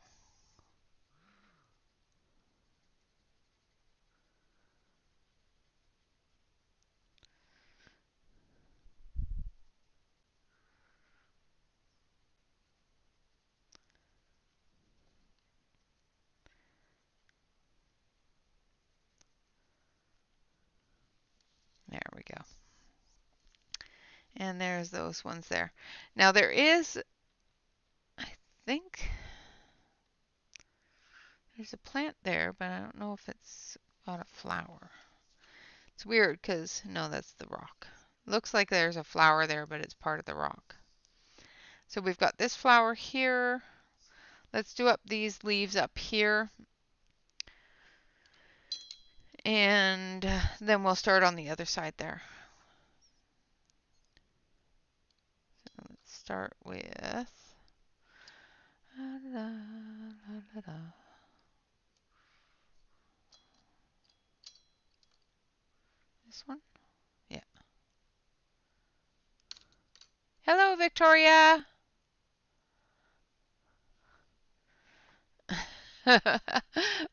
There we go. And there's those ones there. Now there is, I think, there's a plant there, but I don't know if it's got a flower. It's weird because, no, that's the rock. Looks like there's a flower there, but it's part of the rock. So we've got this flower here. Let's do up these leaves up here. And then we'll start on the other side there. So let's start with this one. Yeah. Hello, Victoria.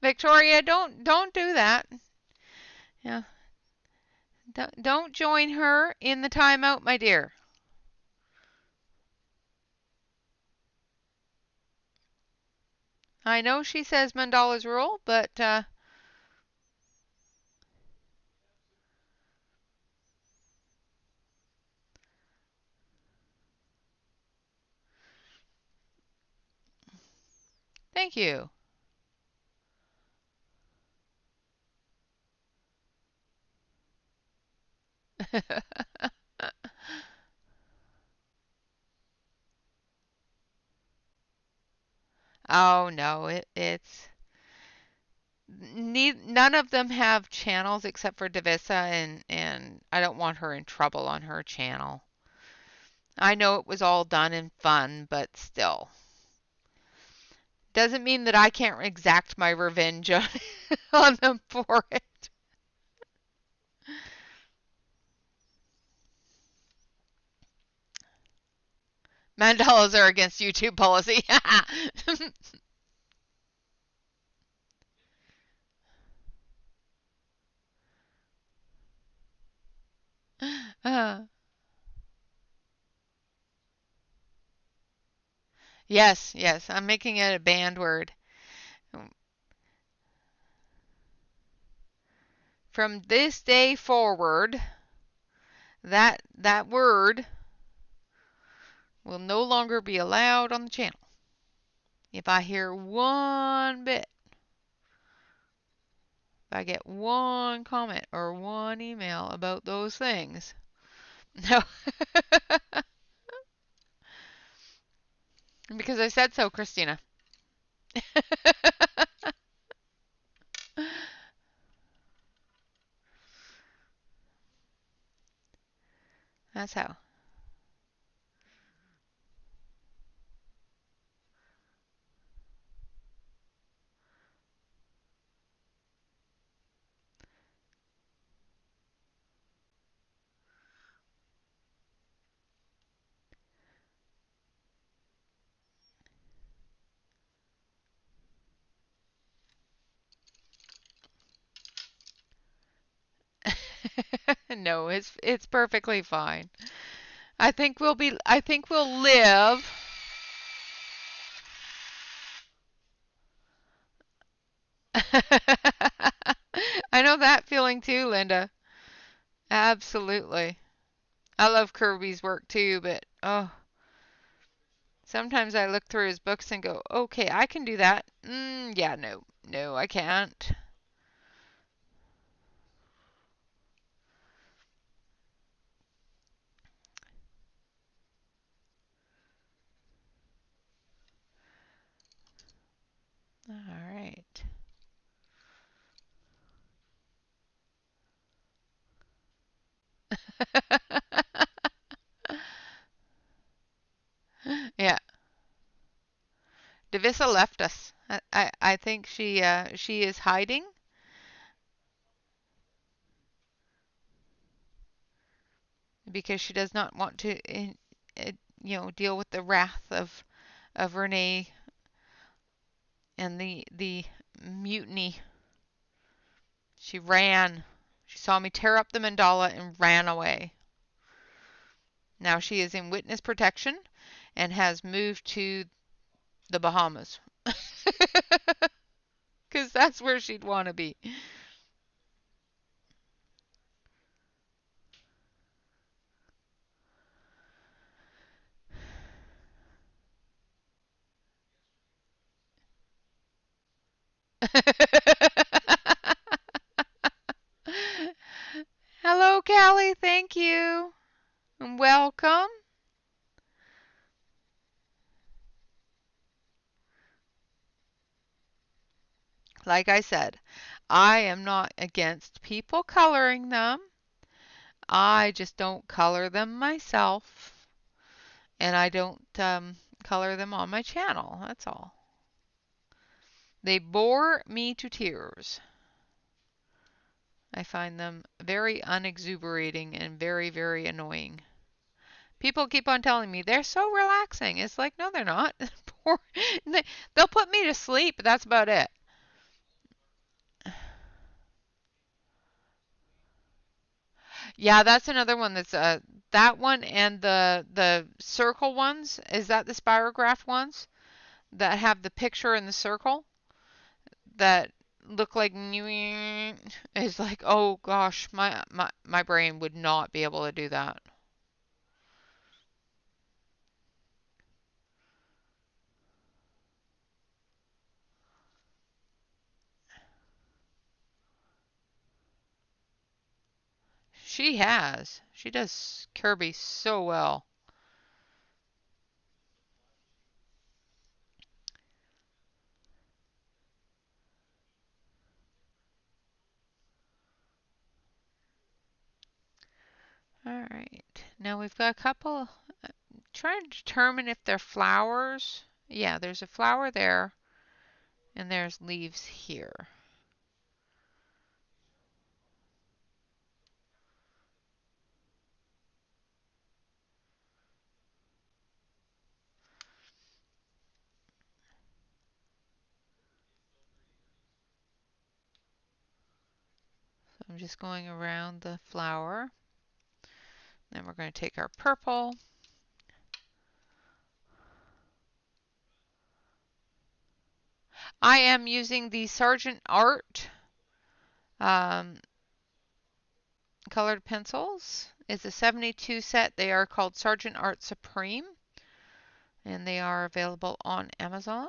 Victoria, don't do that. Yeah. Don't join her in the timeout, my dear. I know she says mandala's rule, but thank you. Oh no, it's none of them have channels except for Davissa, and I don't want her in trouble on her channel. I know it was all done in fun, but still. Doesn't mean that I can't exact my revenge on them for it. Mandalas are against YouTube policy. uh, yes, yes, I'm making it a banned word. From this day forward, that word will no longer be allowed on the channel. If I hear one bit, if I get one comment or one email about those things, no. Because I said so, Christina. That's how. No, it's perfectly fine. I think we'll live. I know that feeling too, Linda. Absolutely. I love Kirby's work too, but oh, sometimes I look through his books and go, okay, I can do that. Yeah, no, no, I can't. All right. Yeah, Davissa left us. I think she is hiding because she does not want to, deal with the wrath of Renee and the mutiny. She ran. She saw me tear up the mandala and ran away. Now she is in witness protection and has moved to the Bahamas. Because that's where she'd want to be. Hello, Callie. Thank you. And welcome. Like I said, I am not against people coloring them. I just don't color them myself. And I don't color them on my channel. That's all. They bore me to tears. I find them very unexuberating and very, very annoying. People keep on telling me they're so relaxing. It's like, no, they're not. They'll put me to sleep, but that's about it. Yeah, that's another one that's that one and the circle ones. Is that the spirograph ones that have the picture in the circle that look like is like, oh gosh, my brain would not be able to do that. She has. She does Kirby so well. All right, now we've got a couple, trying to determine if they're flowers. Yeah, there's a flower there, and there's leaves here. So I'm just going around the flower. Then we're going to take our purple. I am using the Sargent Art um, colored pencils. It's a 72 set. They are called Sargent Art Supreme, and they are available on Amazon.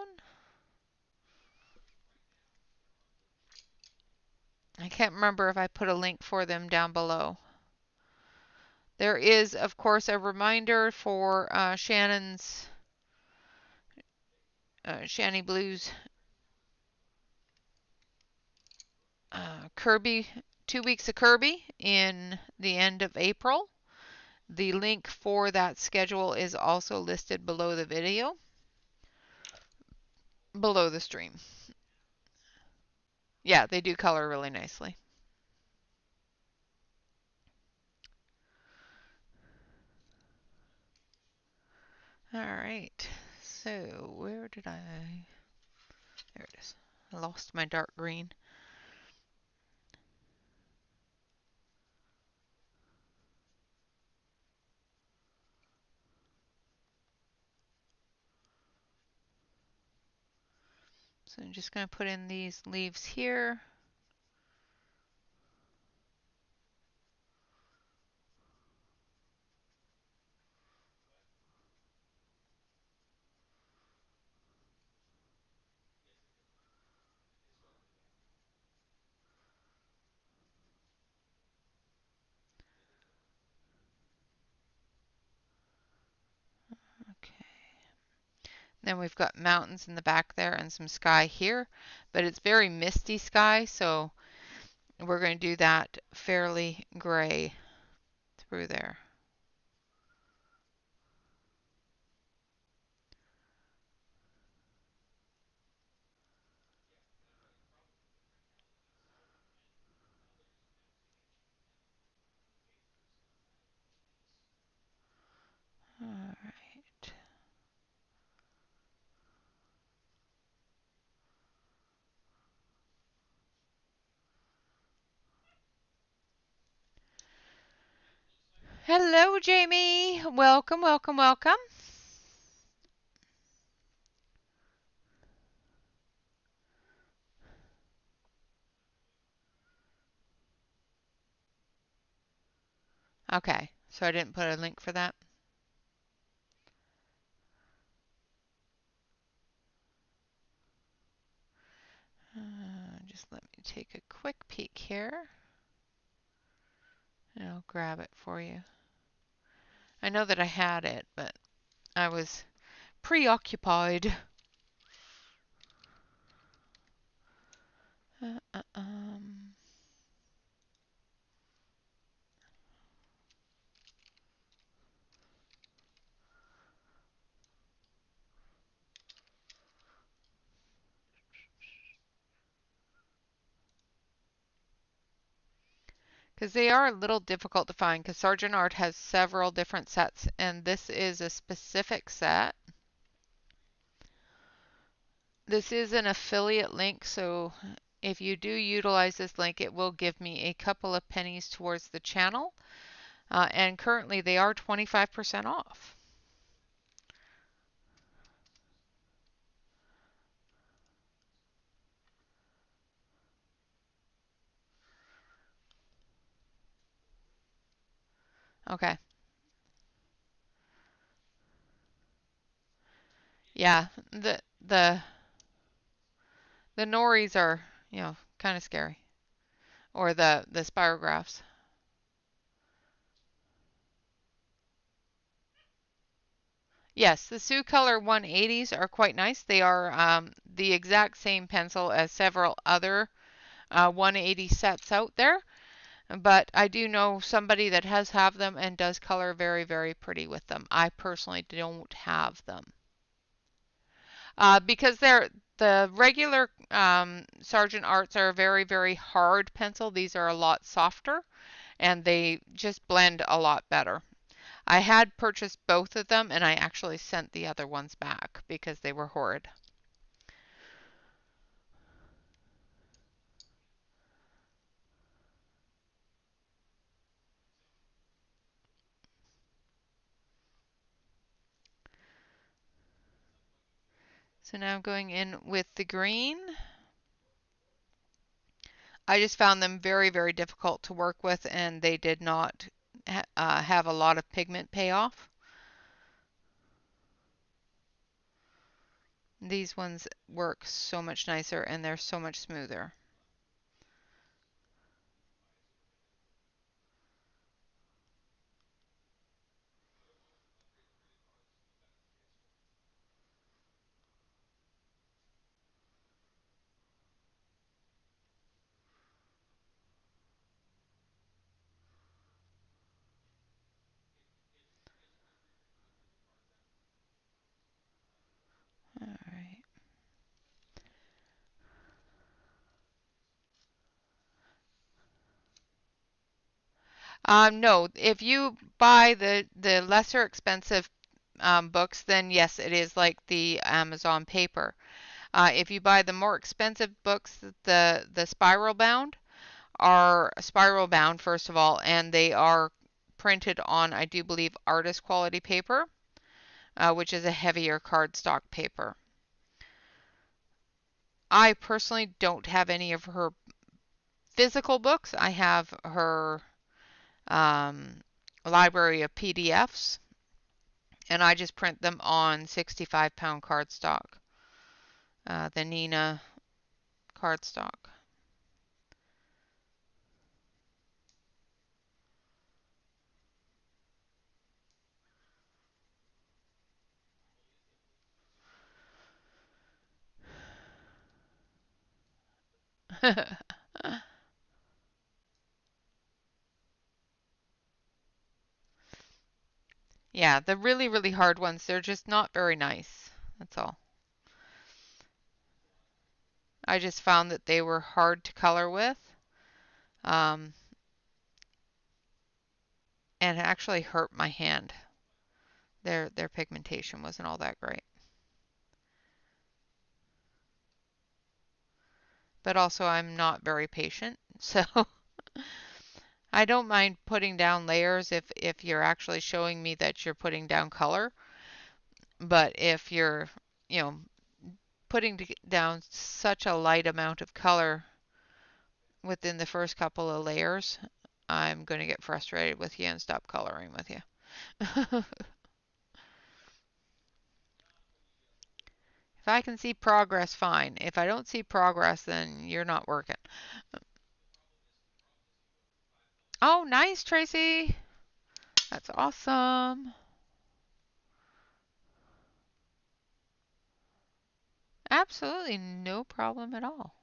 I can't remember if I put a link for them down below. There is, of course, a reminder for Shannon's Shanny Blues Kerby, 2 weeks of Kerby in the end of April. The link for that schedule is also listed below the video, below the stream. Yeah, they do color really nicely. All right, so where did I, there it is. I lost my dark green. So I'm just going to put in these leaves here. Okay. Then we've got mountains in the back there and some sky here, but it's very misty sky, so we're going to do that fairly gray through there. All right. Hello, Jamie. Welcome, welcome, welcome. Okay, so I didn't put a link for that. Just let me take a quick peek here, and I'll grab it for you. I know that I had it, but I was preoccupied. Uh, uh, um. Because they are a little difficult to find, because Sargent Art has several different sets, and this is a specific set. This is an affiliate link, so if you do utilize this link, it will give me a couple of pennies towards the channel. And currently they are 25% off. Okay. Yeah, the Noris are, kind of scary. Or the spirographs. Yes, the Sioux Color 180s are quite nice. They are the exact same pencil as several other 180 sets out there. but I do know somebody that has have them and does color very, very pretty with them. I personally don't have them. Because the regular Sargent Arts are a very, very hard pencil. These are a lot softer and they just blend a lot better. I had purchased both of them and I actually sent the other ones back because they were horrid. So now I'm going in with the green. I just found them very, very difficult to work with and they did not have a lot of pigment payoff. These ones work so much nicer and they're so much smoother. All right. No, if you buy the lesser expensive books, then yes, it is like the Amazon paper. If you buy the more expensive books, the spiral bound are spiral bound first of all, and they are printed on, I do believe, artist quality paper, which is a heavier cardstock paper. I personally don't have any of her physical books. I have her um, library of PDFs, and I just print them on 65-pound cardstock, the Nina cardstock. Yeah, the really, really hard ones, they're just not very nice. That's all. I just found that they were hard to color with, um, and it actually hurt my hand. Their pigmentation wasn't all that great. But also I'm not very patient, so I don't mind putting down layers if you're actually showing me that you're putting down color. But if you're, you know, putting down such a light amount of color within the first couple of layers, I'm going to get frustrated with you and stop coloring with you. If I can see progress, fine. If I don't see progress, then you're not working. Oh, nice, Tracy. That's awesome. Absolutely no problem at all.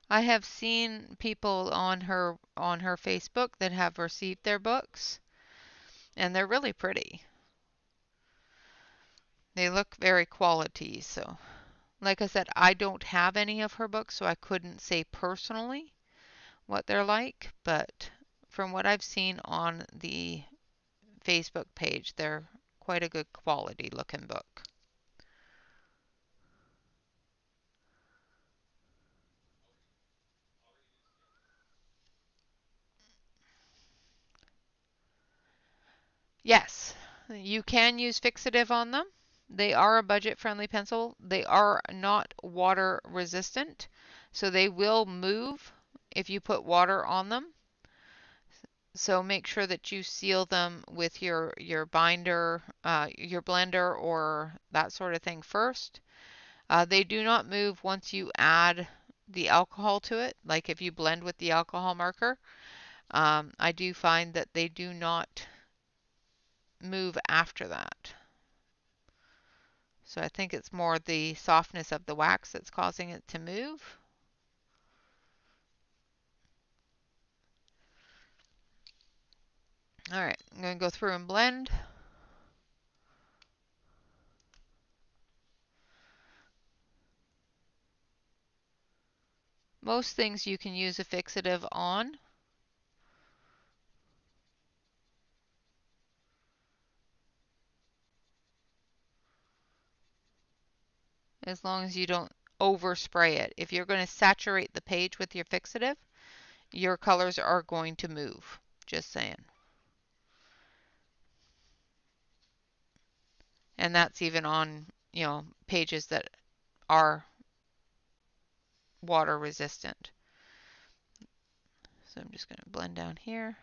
I have seen people on her Facebook that have received their books, and they're really pretty. They look very quality, so like I said, I don't have any of her books, so I couldn't say personally what they're like, but from what I've seen on the Facebook page, they're quite a good quality looking book. Yes, you can use fixative on them. They are a budget-friendly pencil. They are not water resistant, so they will move if you put water on them. So make sure that you seal them with your binder, your blender, or that sort of thing first. They do not move once you add the alcohol to it, like if you blend with the alcohol marker. I do find that they do not move after that. So I think it's more the softness of the wax that's causing it to move. All right, I'm going to go through and blend. Most things you can use a fixative on. As long as you don't overspray it. If you're going to saturate the page with your fixative, your colors are going to move. Just saying. And that's even on, pages that are water resistant. So I'm just going to blend down here.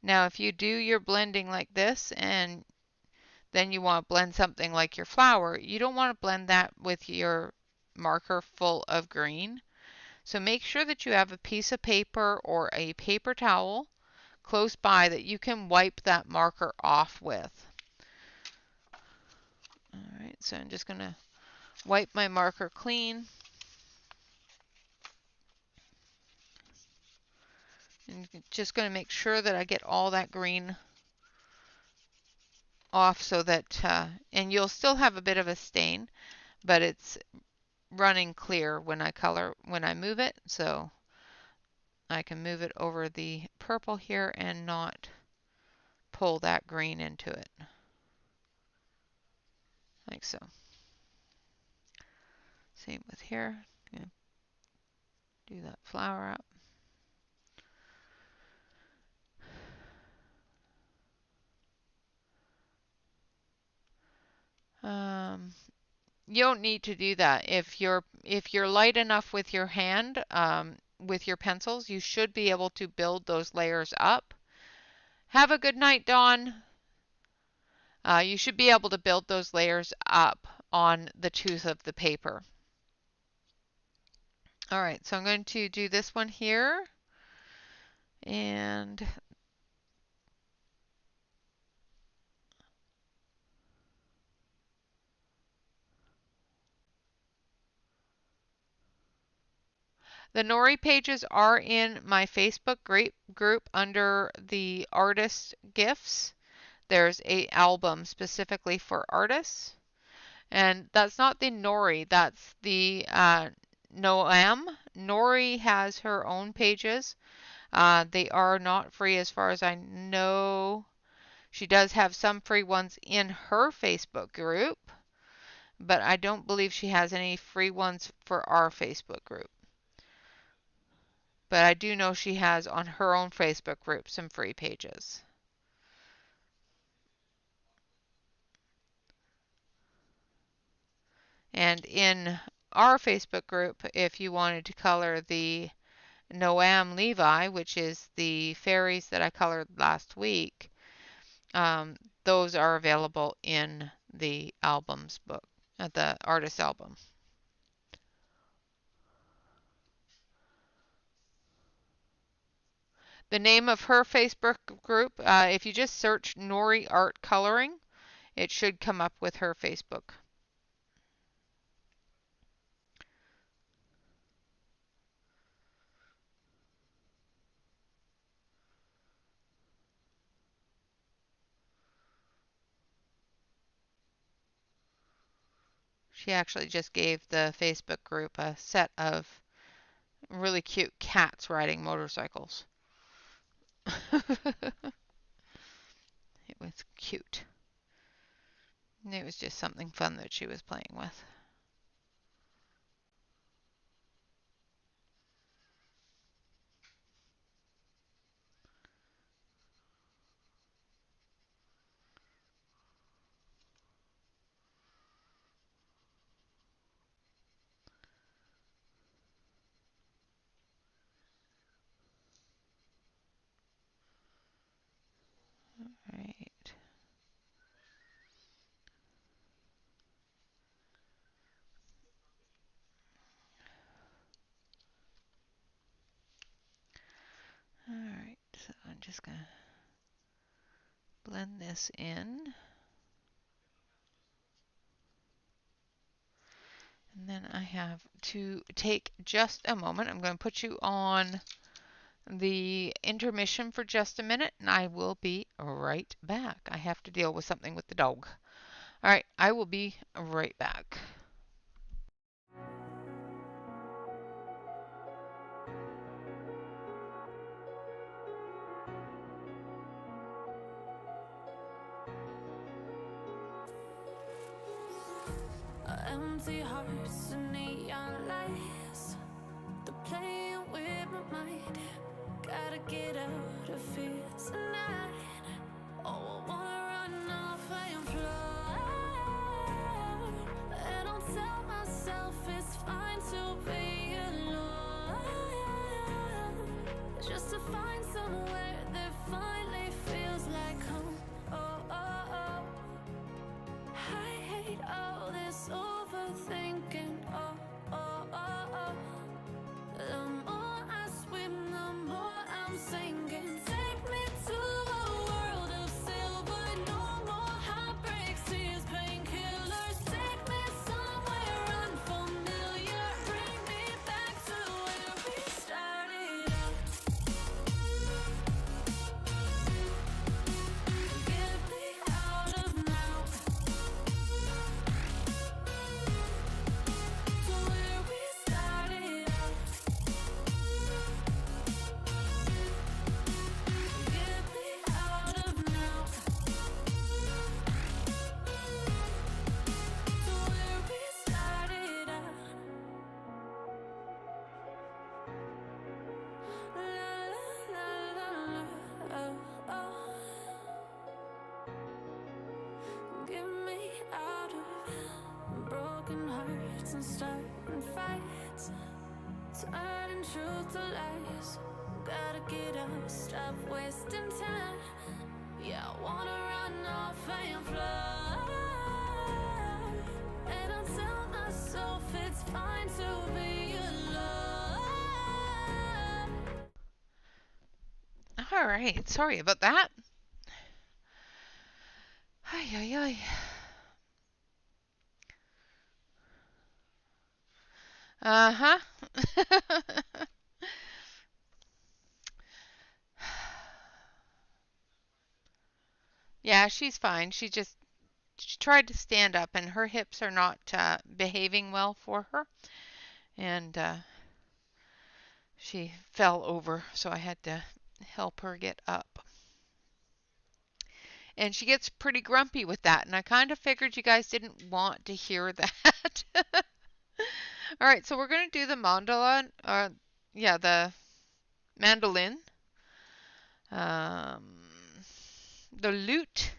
Now if you do your blending like this and then you want to blend something like your flower, you don't want to blend that with your marker full of green. So make sure that you have a piece of paper or a paper towel close by that you can wipe that marker off with. Alright, so I'm just going to wipe my marker clean. And just going to make sure that I get all that green off so that, and you'll still have a bit of a stain, but it's running clear when I move it, so I can move it over the purple here and not pull that green into it, like so. Same with here. I'm gonna do that flower up. You don't need to do that. If you're light enough with your hand, with your pencils, you should be able to build those layers up. Have a good night, Dawn. You should be able to build those layers up on the tooth of the paper. All right, so I'm going to do this one here. And the Nori pages are in my Facebook group under the artist gifts. There's an album specifically for artists. And that's not the Nori, that's the Noam. Nori has her own pages. They are not free as far as I know. She does have some free ones in her Facebook group, but I don't believe she has any free ones for our Facebook group. But I do know she has on her own Facebook group some free pages. And in our Facebook group, if you wanted to color the Noam Levi, which is the fairies that I colored last week, those are available in the albums book, the artist album. The name of her Facebook group, if you just search Nori Art Coloring, it should come up with her Facebook. She actually just gave the Facebook group a set of really cute cats riding motorcycles. It was cute. It was just something fun that she was playing with. Right. just going to blend this in. And then I have to take just a moment. I'm going to put you on the intermission for just a minute, and I will be right back. I have to deal with something with the dog. All right, I will be right back. Empty hearts and neon lights, they're playing with my mind. Gotta get out of here tonight. Oh, I wanna run off and fly. And I'll tell myself it's fine to be alone, just to find somewhere that finally feels like home. Oh, oh, oh. I hate all this overthinking. Oh, oh, oh, oh. The more I swim, the more I'm sinking. Take me to a world of silver. No more heartbreaks, tears, painkillers. Take me somewhere unfamiliar. Bring me back to where we started out. Get me out of now. To where we started out. Get me out of now. To where we started out. La la la la la. Oh, oh. Get me out of broken hearts and starting fights, turning truth to lies. Gotta get up, stop wasting time. Yeah, I wanna run off and fly. And I'll tell myself it's fine to be alone. All right, sorry about that. Ay, ay, ay. Uh-huh. Yeah, she's fine. She tried to stand up, and her hips are not behaving well for her. And she fell over, so I had to help her get up. And she gets pretty grumpy with that, and I kind of figured you guys didn't want to hear that. All right, so we're going to do the mandala, the mandolin, um, the lute.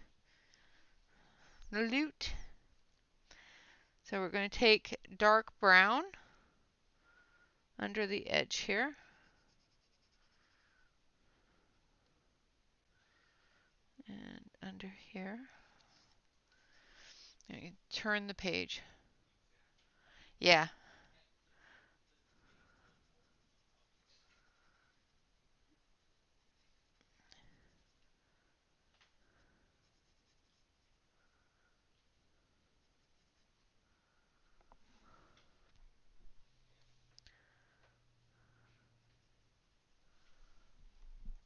So we're going to take dark brown under the edge here. And under here. And you turn the page. Yeah.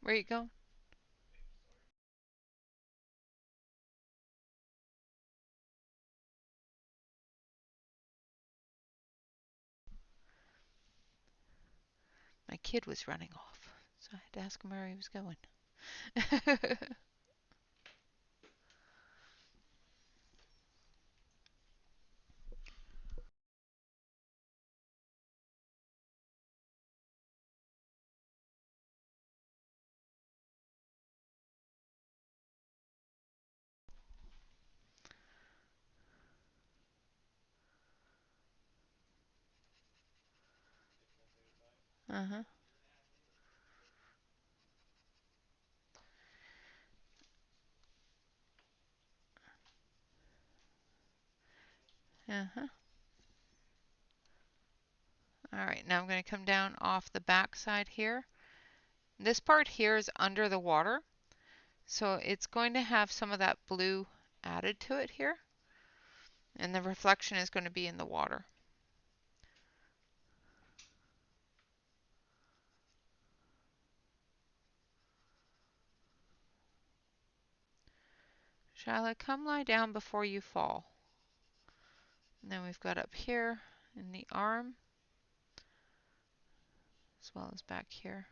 Where you go? My kid was running off, so I had to ask him where he was going. Uh-huh. Uh-huh. All right, now I'm going to come down off the back side here This part here is under the water, so it's going to have some of that blue added to it here, and the reflection is going to be in the water. Shyla, come lie down before you fall. And then we've got up here in the arm, as well as back here.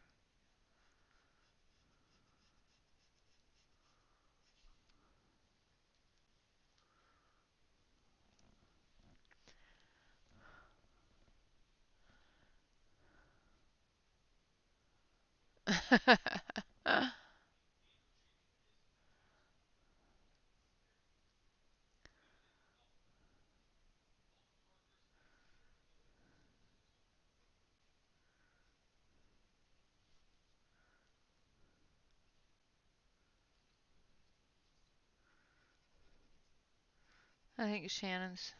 I think Shannon's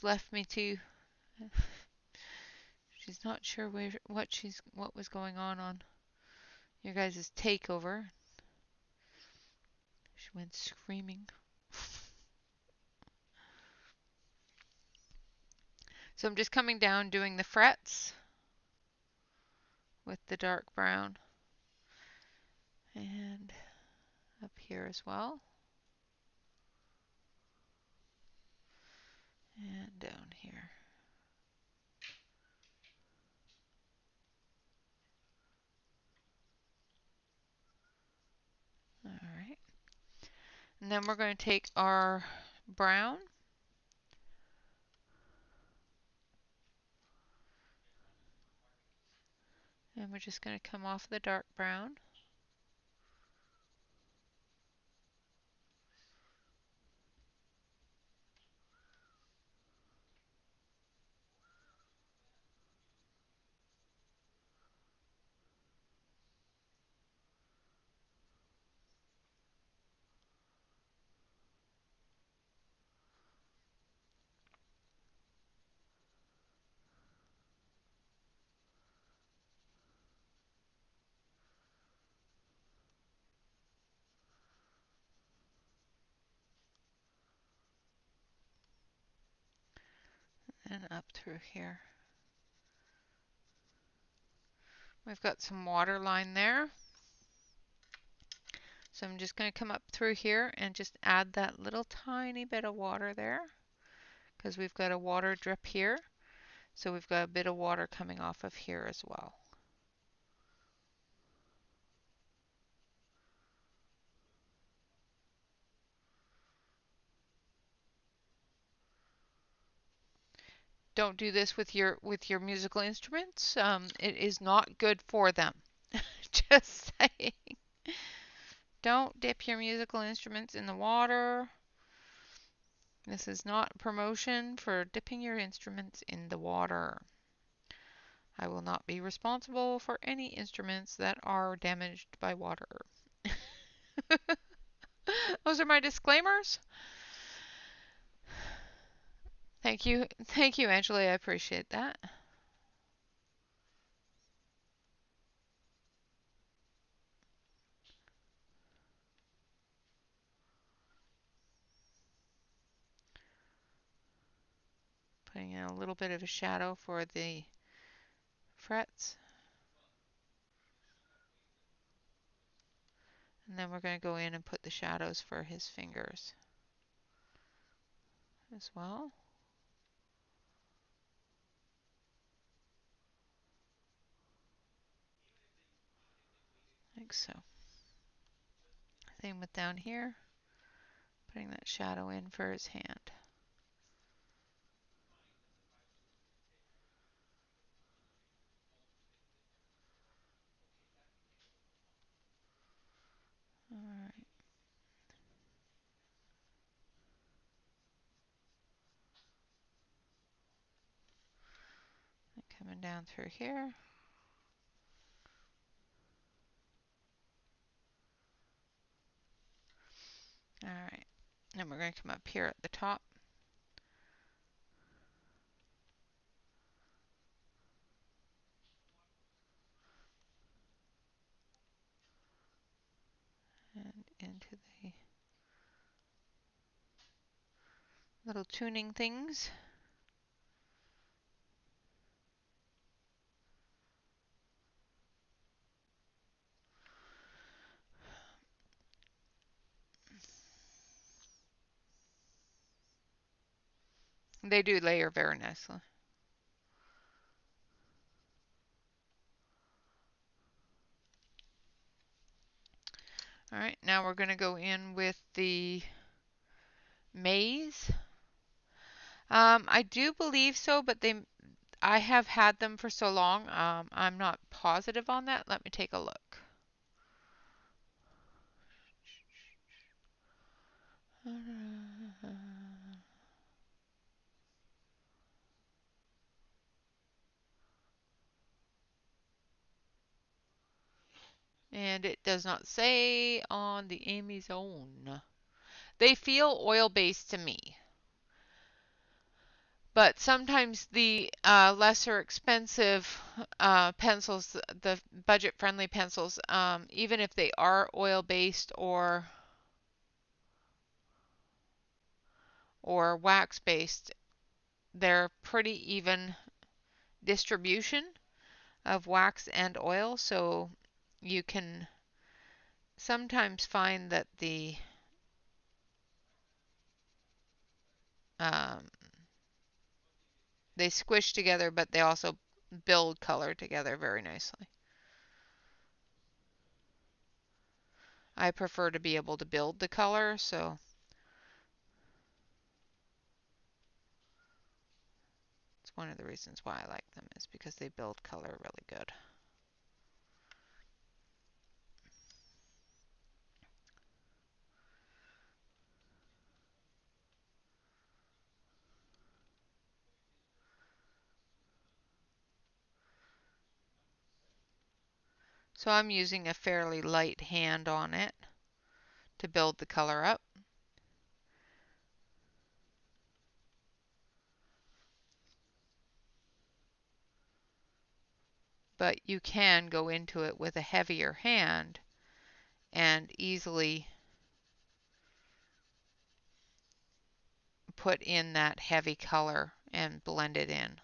left me too. She's not sure what was going on your guys' takeover. She went screaming. So I'm just coming down doing the frets with the dark brown, and up here as well, and down here. All right. And then we're going to take our brown and we're just going to come off the dark brown. And up through here. We've got some water line there. So I'm just going to come up through here and just add that little tiny bit of water there, because we've got a water drip here. So we've got a bit of water coming off of here as well. Don't do this with your musical instruments. It is not good for them. Just saying. Don't dip your musical instruments in the water. This is not a promotion for dipping your instruments in the water. I will not be responsible for any instruments that are damaged by water. Those are my disclaimers. Thank you, Angela. I appreciate that. Putting in a little bit of a shadow for the frets. And then we're going to go in and put the shadows for his fingers as well. Like so. Same with down here. Putting that shadow in for his hand. All right. And coming down through here. All right. And we're going to come up here at the top. into the little tuning things. They do layer very nicely. All right, now we're going to go in with the maize. I do believe so, but I have had them for so long. I'm not positive on that. Let me take a look. And it does not say on the Amy's own. They feel oil-based to me. But sometimes the lesser expensive pencils, the budget-friendly pencils, even if they are oil-based or wax-based, they're pretty even distribution of wax and oil, so you can sometimes find that they squish together, but they also build color together very nicely. I prefer to be able to build the color, so it's one of the reasons why I like them, is because they build color really good. So I'm using a fairly light hand on it to build the color up. But you can go into it with a heavier hand and easily put in that heavy color and blend it in.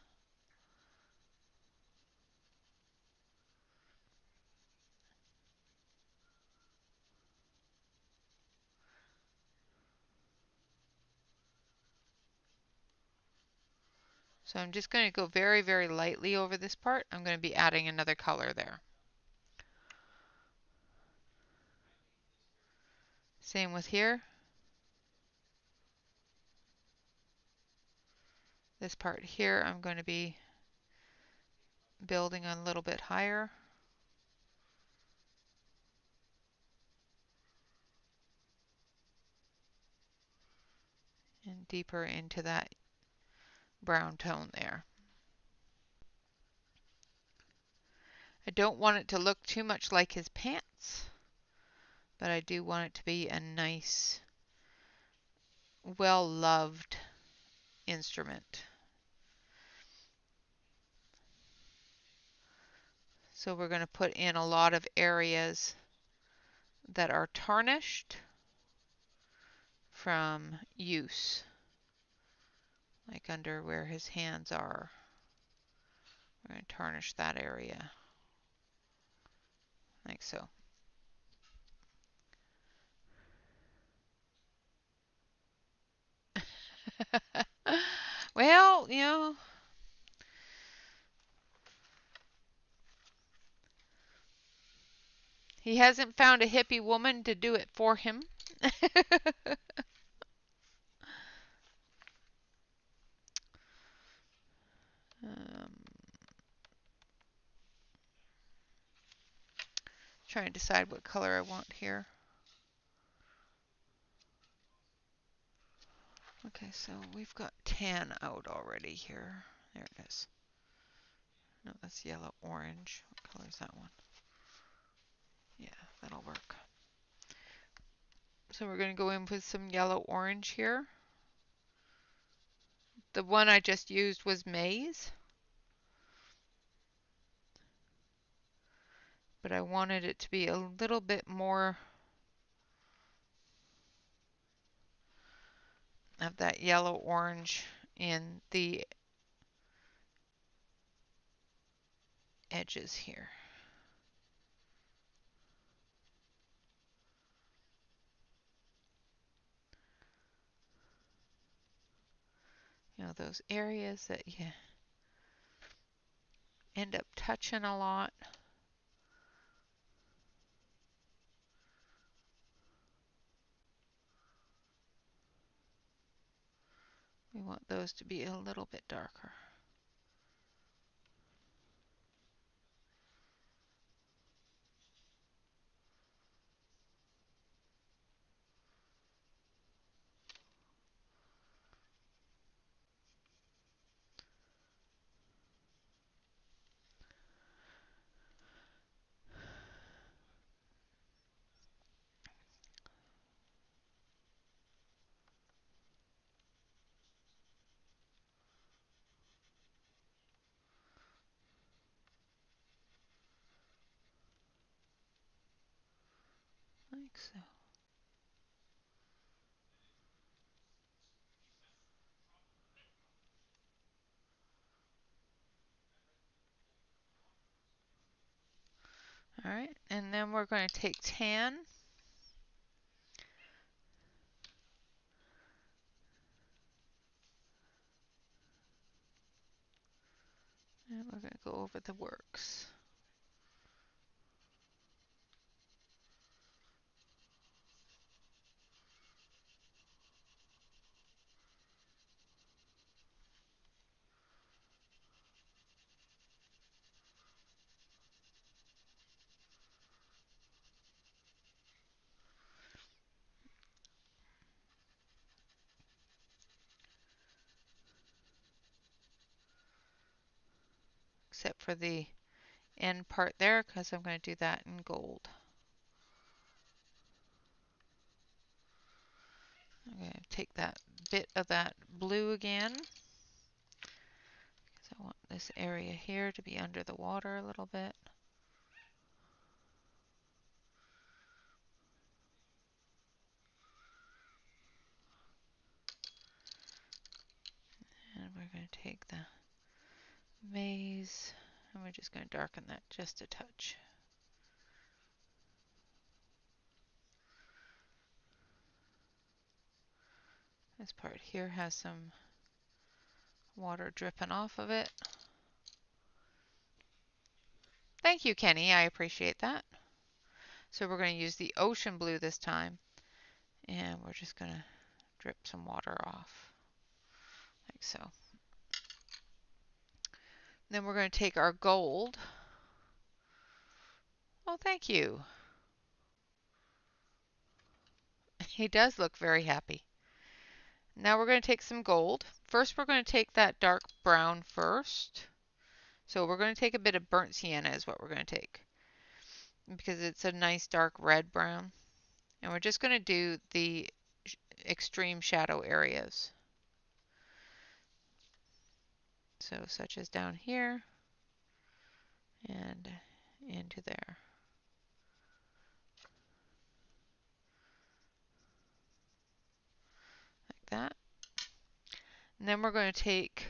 So I'm just going to go very, very lightly over this part. I'm going to be adding another color there. Same with here. This part here I'm going to be building a little bit higher. And deeper into that brown tone there. I don't want it to look too much like his pants, but I do want it to be a nice, well-loved instrument. So we're going to put in a lot of areas that are tarnished from use, like under where his hands are. We're going to tarnish that area, like so. Well, you know, he hasn't found a hippie woman to do it for him. um, Trying to decide what color I want here. Okay, so we've got tan out already here. There it is. No, that's yellow orange. What color is that one? Yeah, that'll work. So we're going to go in with some yellow orange here. The one I just used was maize, but I wanted it to be a little bit more of that yellow orange in the edges here. You know, those areas that you end up touching a lot. We want those to be a little bit darker. Like so. All right, and then we're going to take tan. And we're going to go over the works. Except for the end part there, because I'm going to do that in gold. I'm going to take that bit of that blue again, because I want this area here to be under the water a little bit. And we're going to take the maize, and we're just going to darken that just a touch. This part here has some water dripping off of it. Thank you, Kenny. I appreciate that. So we're going to use the ocean blue this time, and we're just going to drip some water off, like so. Then we're going to take our gold. Oh, thank you. He does look very happy. Now we're going to take some gold. First, we're going to take that dark brown first. So we're going to take a bit of burnt sienna is what we're going to take, because it's a nice dark red brown. And we're just going to do the extreme shadow areas. So such as down here and into there. Like that. And then we're going to take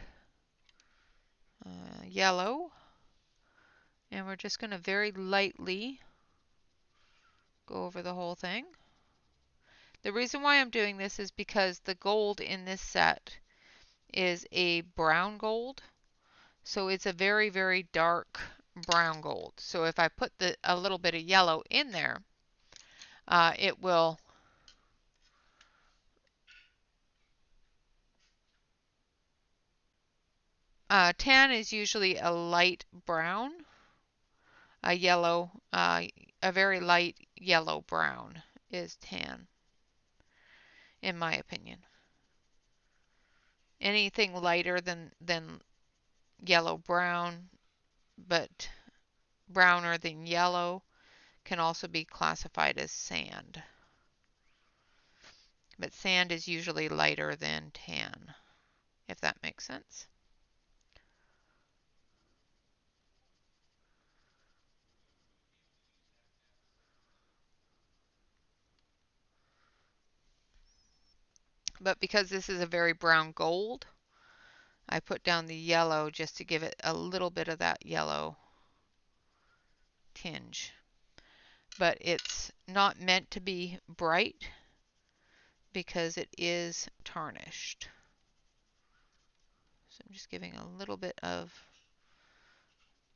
yellow, and we're just going to very lightly go over the whole thing. The reason why I'm doing this is because the gold in this set is a brown gold. So it's a very, very dark brown gold. So if I put a little bit of yellow in there, it will tan is usually a light brown, a yellow, a very light yellow brown is tan, in my opinion. Anything lighter than yellow brown, but browner than yellow, can also be classified as sand. But sand is usually lighter than tan, if that makes sense. But because this is a very brown gold, I put down the yellow just to give it a little bit of that yellow tinge. But it's not meant to be bright because it is tarnished. So I'm just giving a little bit of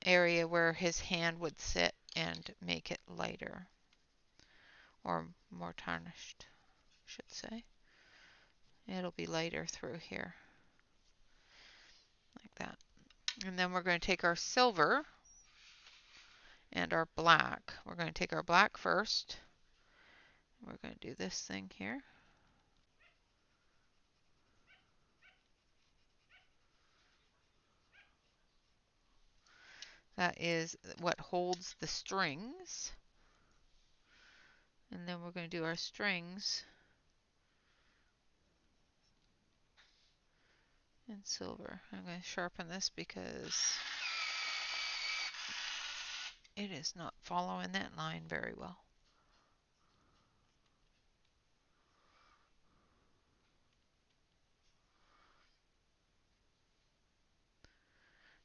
area where his hand would sit and make it lighter, or more tarnished, I should say. It'll be lighter through here, like that. And then we're going to take our silver and our black. We're going to take our black first. We're going to do this thing here. That is what holds the strings. And then we're going to do our strings in silver. I'm going to sharpen this because it is not following that line very well.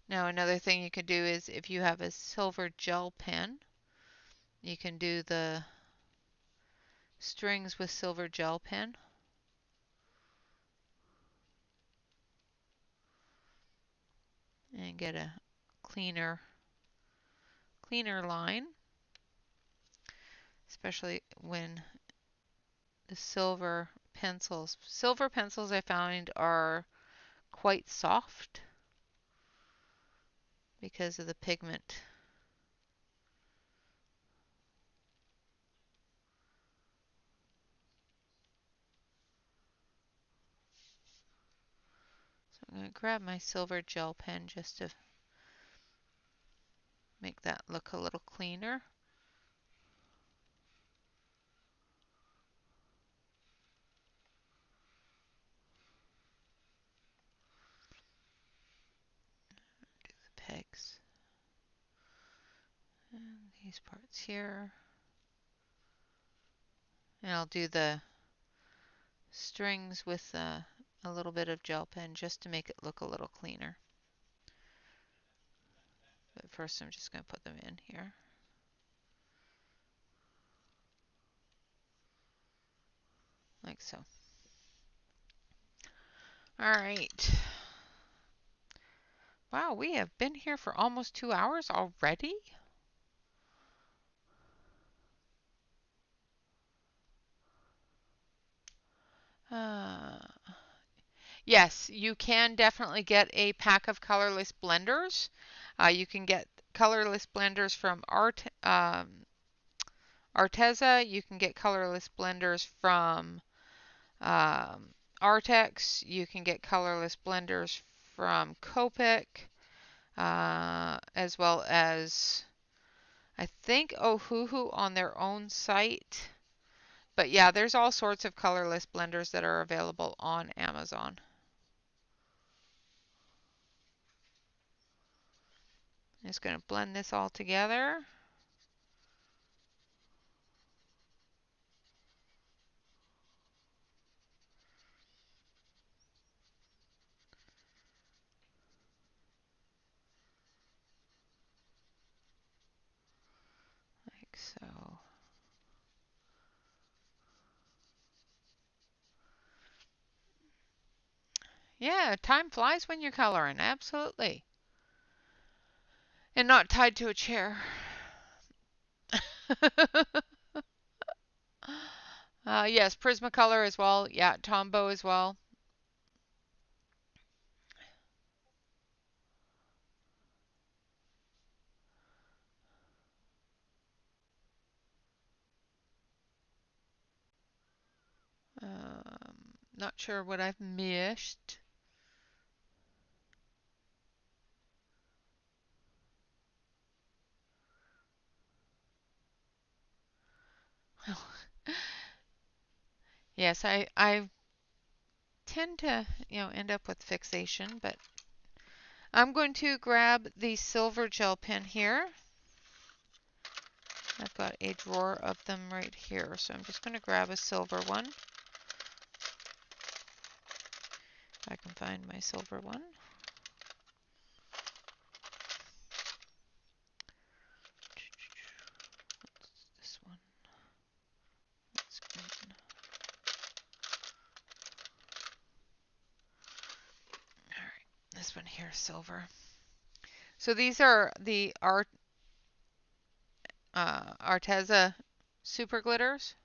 Now another thing you can do is if you have a silver gel pen, you can do the strings with silver gel pen. And get a cleaner line, especially when the silver pencils. Silver pencils I found are quite soft because of the pigment. So I'm going to grab my silver gel pen just to make that look a little cleaner. Do the pegs. And these parts here. And I'll do the strings with a little bit of gel pen just to make it look a little cleaner. But first I'm just going to put them in here. Like so. All right. Wow, we have been here for almost 2 hours already? Yes, you can definitely get a pack of colorless blenders. You can get colorless blenders from Arteza. You can get colorless blenders from Artex. You can get colorless blenders from Copic, as well as I think Ohuhu on their own site. But yeah, there's all sorts of colorless blenders that are available on Amazon. I'm just going to blend this all together. Like so. Yeah, time flies when you're coloring, absolutely. And not tied to a chair. Yes, Prismacolor as well. Yeah, Tombow as well. Not sure what I've missed. Yes, I tend to, end up with fixation, but I'm going to grab the silver gel pen here. I've got a drawer of them right here, so I'm just going to grab a silver one. I can find my silver one. This one. That's green. All right, this one here is silver. So these are the Arteza super glitters,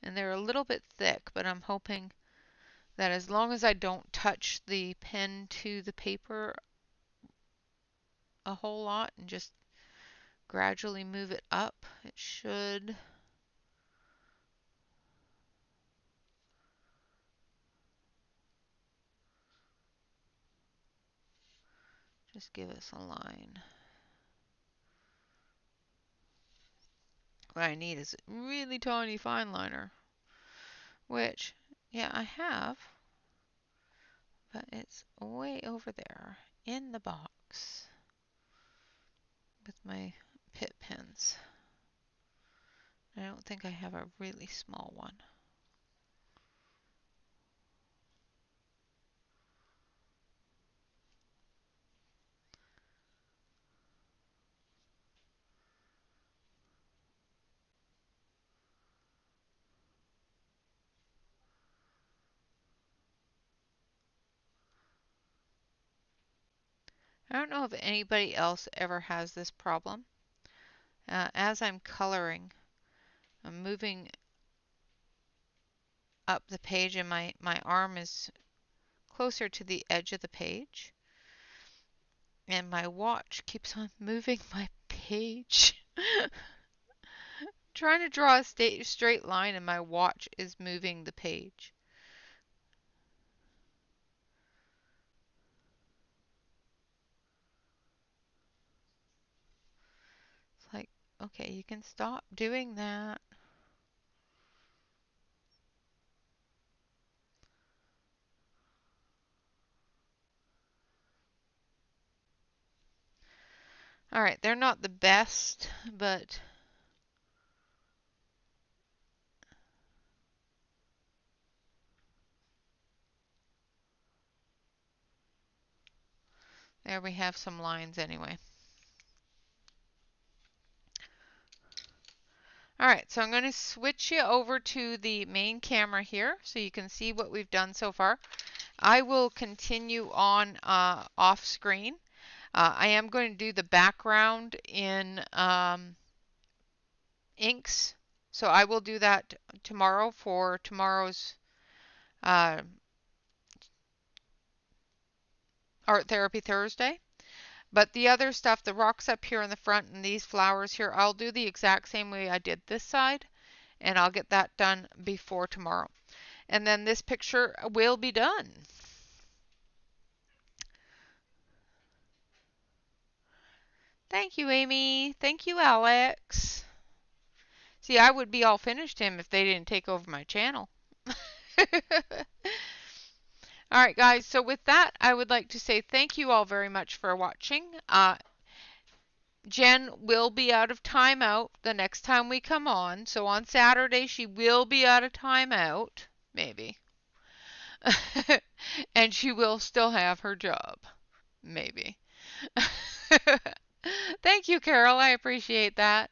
and they're a little bit thick, but I'm hoping that as long as I don't touch the pen to the paper a whole lot and just gradually move it up, it should just give us a line. What I need is a really tiny fine liner, which, yeah, I have, but it's way over there in the box with my Pitt pens. I don't think I have a really small one. I don't know if anybody else ever has this problem. As I'm coloring, I'm moving up the page and my arm is closer to the edge of the page. And my watch keeps on moving my page. Trying to draw a straight line and my watch is moving the page. It's like, okay, you can stop doing that. All right, they're not the best, but there we have some lines anyway. All right, so I'm going to switch you over to the main camera here so you can see what we've done so far. I will continue on off screen. I am going to do the background in inks, so I will do that tomorrow for tomorrow's Art Therapy Thursday. But the other stuff, the rocks up here in the front and these flowers here, I'll do the exact same way I did this side, and I'll get that done before tomorrow. And then this picture will be done. Thank you, Amy. Thank you, Alex. See, I would be all finished him if they didn't take over my channel. All right, guys, so with that, I would like to say thank you all very much for watching. Jen will be out of timeout the next time we come on. So on Saturday, she will be out of timeout, maybe. And she will still have her job, maybe. Thank you, Carol. I appreciate that.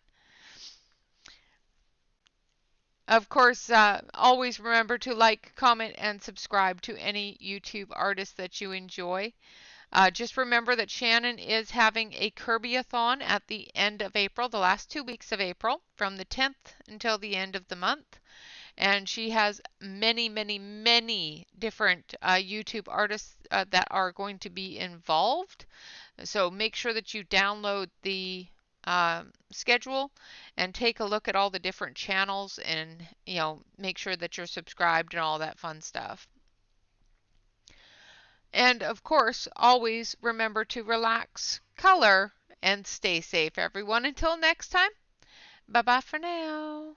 Of course, always remember to like, comment, and subscribe to any YouTube artist that you enjoy. Just remember that Shannon is having a Kerby-a-thon at the end of April, the last 2 weeks of April, from the 10th until the end of the month. And she has many, many, many different YouTube artists that are going to be involved. So make sure that you download the schedule and take a look at all the different channels and, make sure that you're subscribed and all that fun stuff. And of course, always remember to relax, color, and stay safe, everyone. Until next time, bye-bye for now.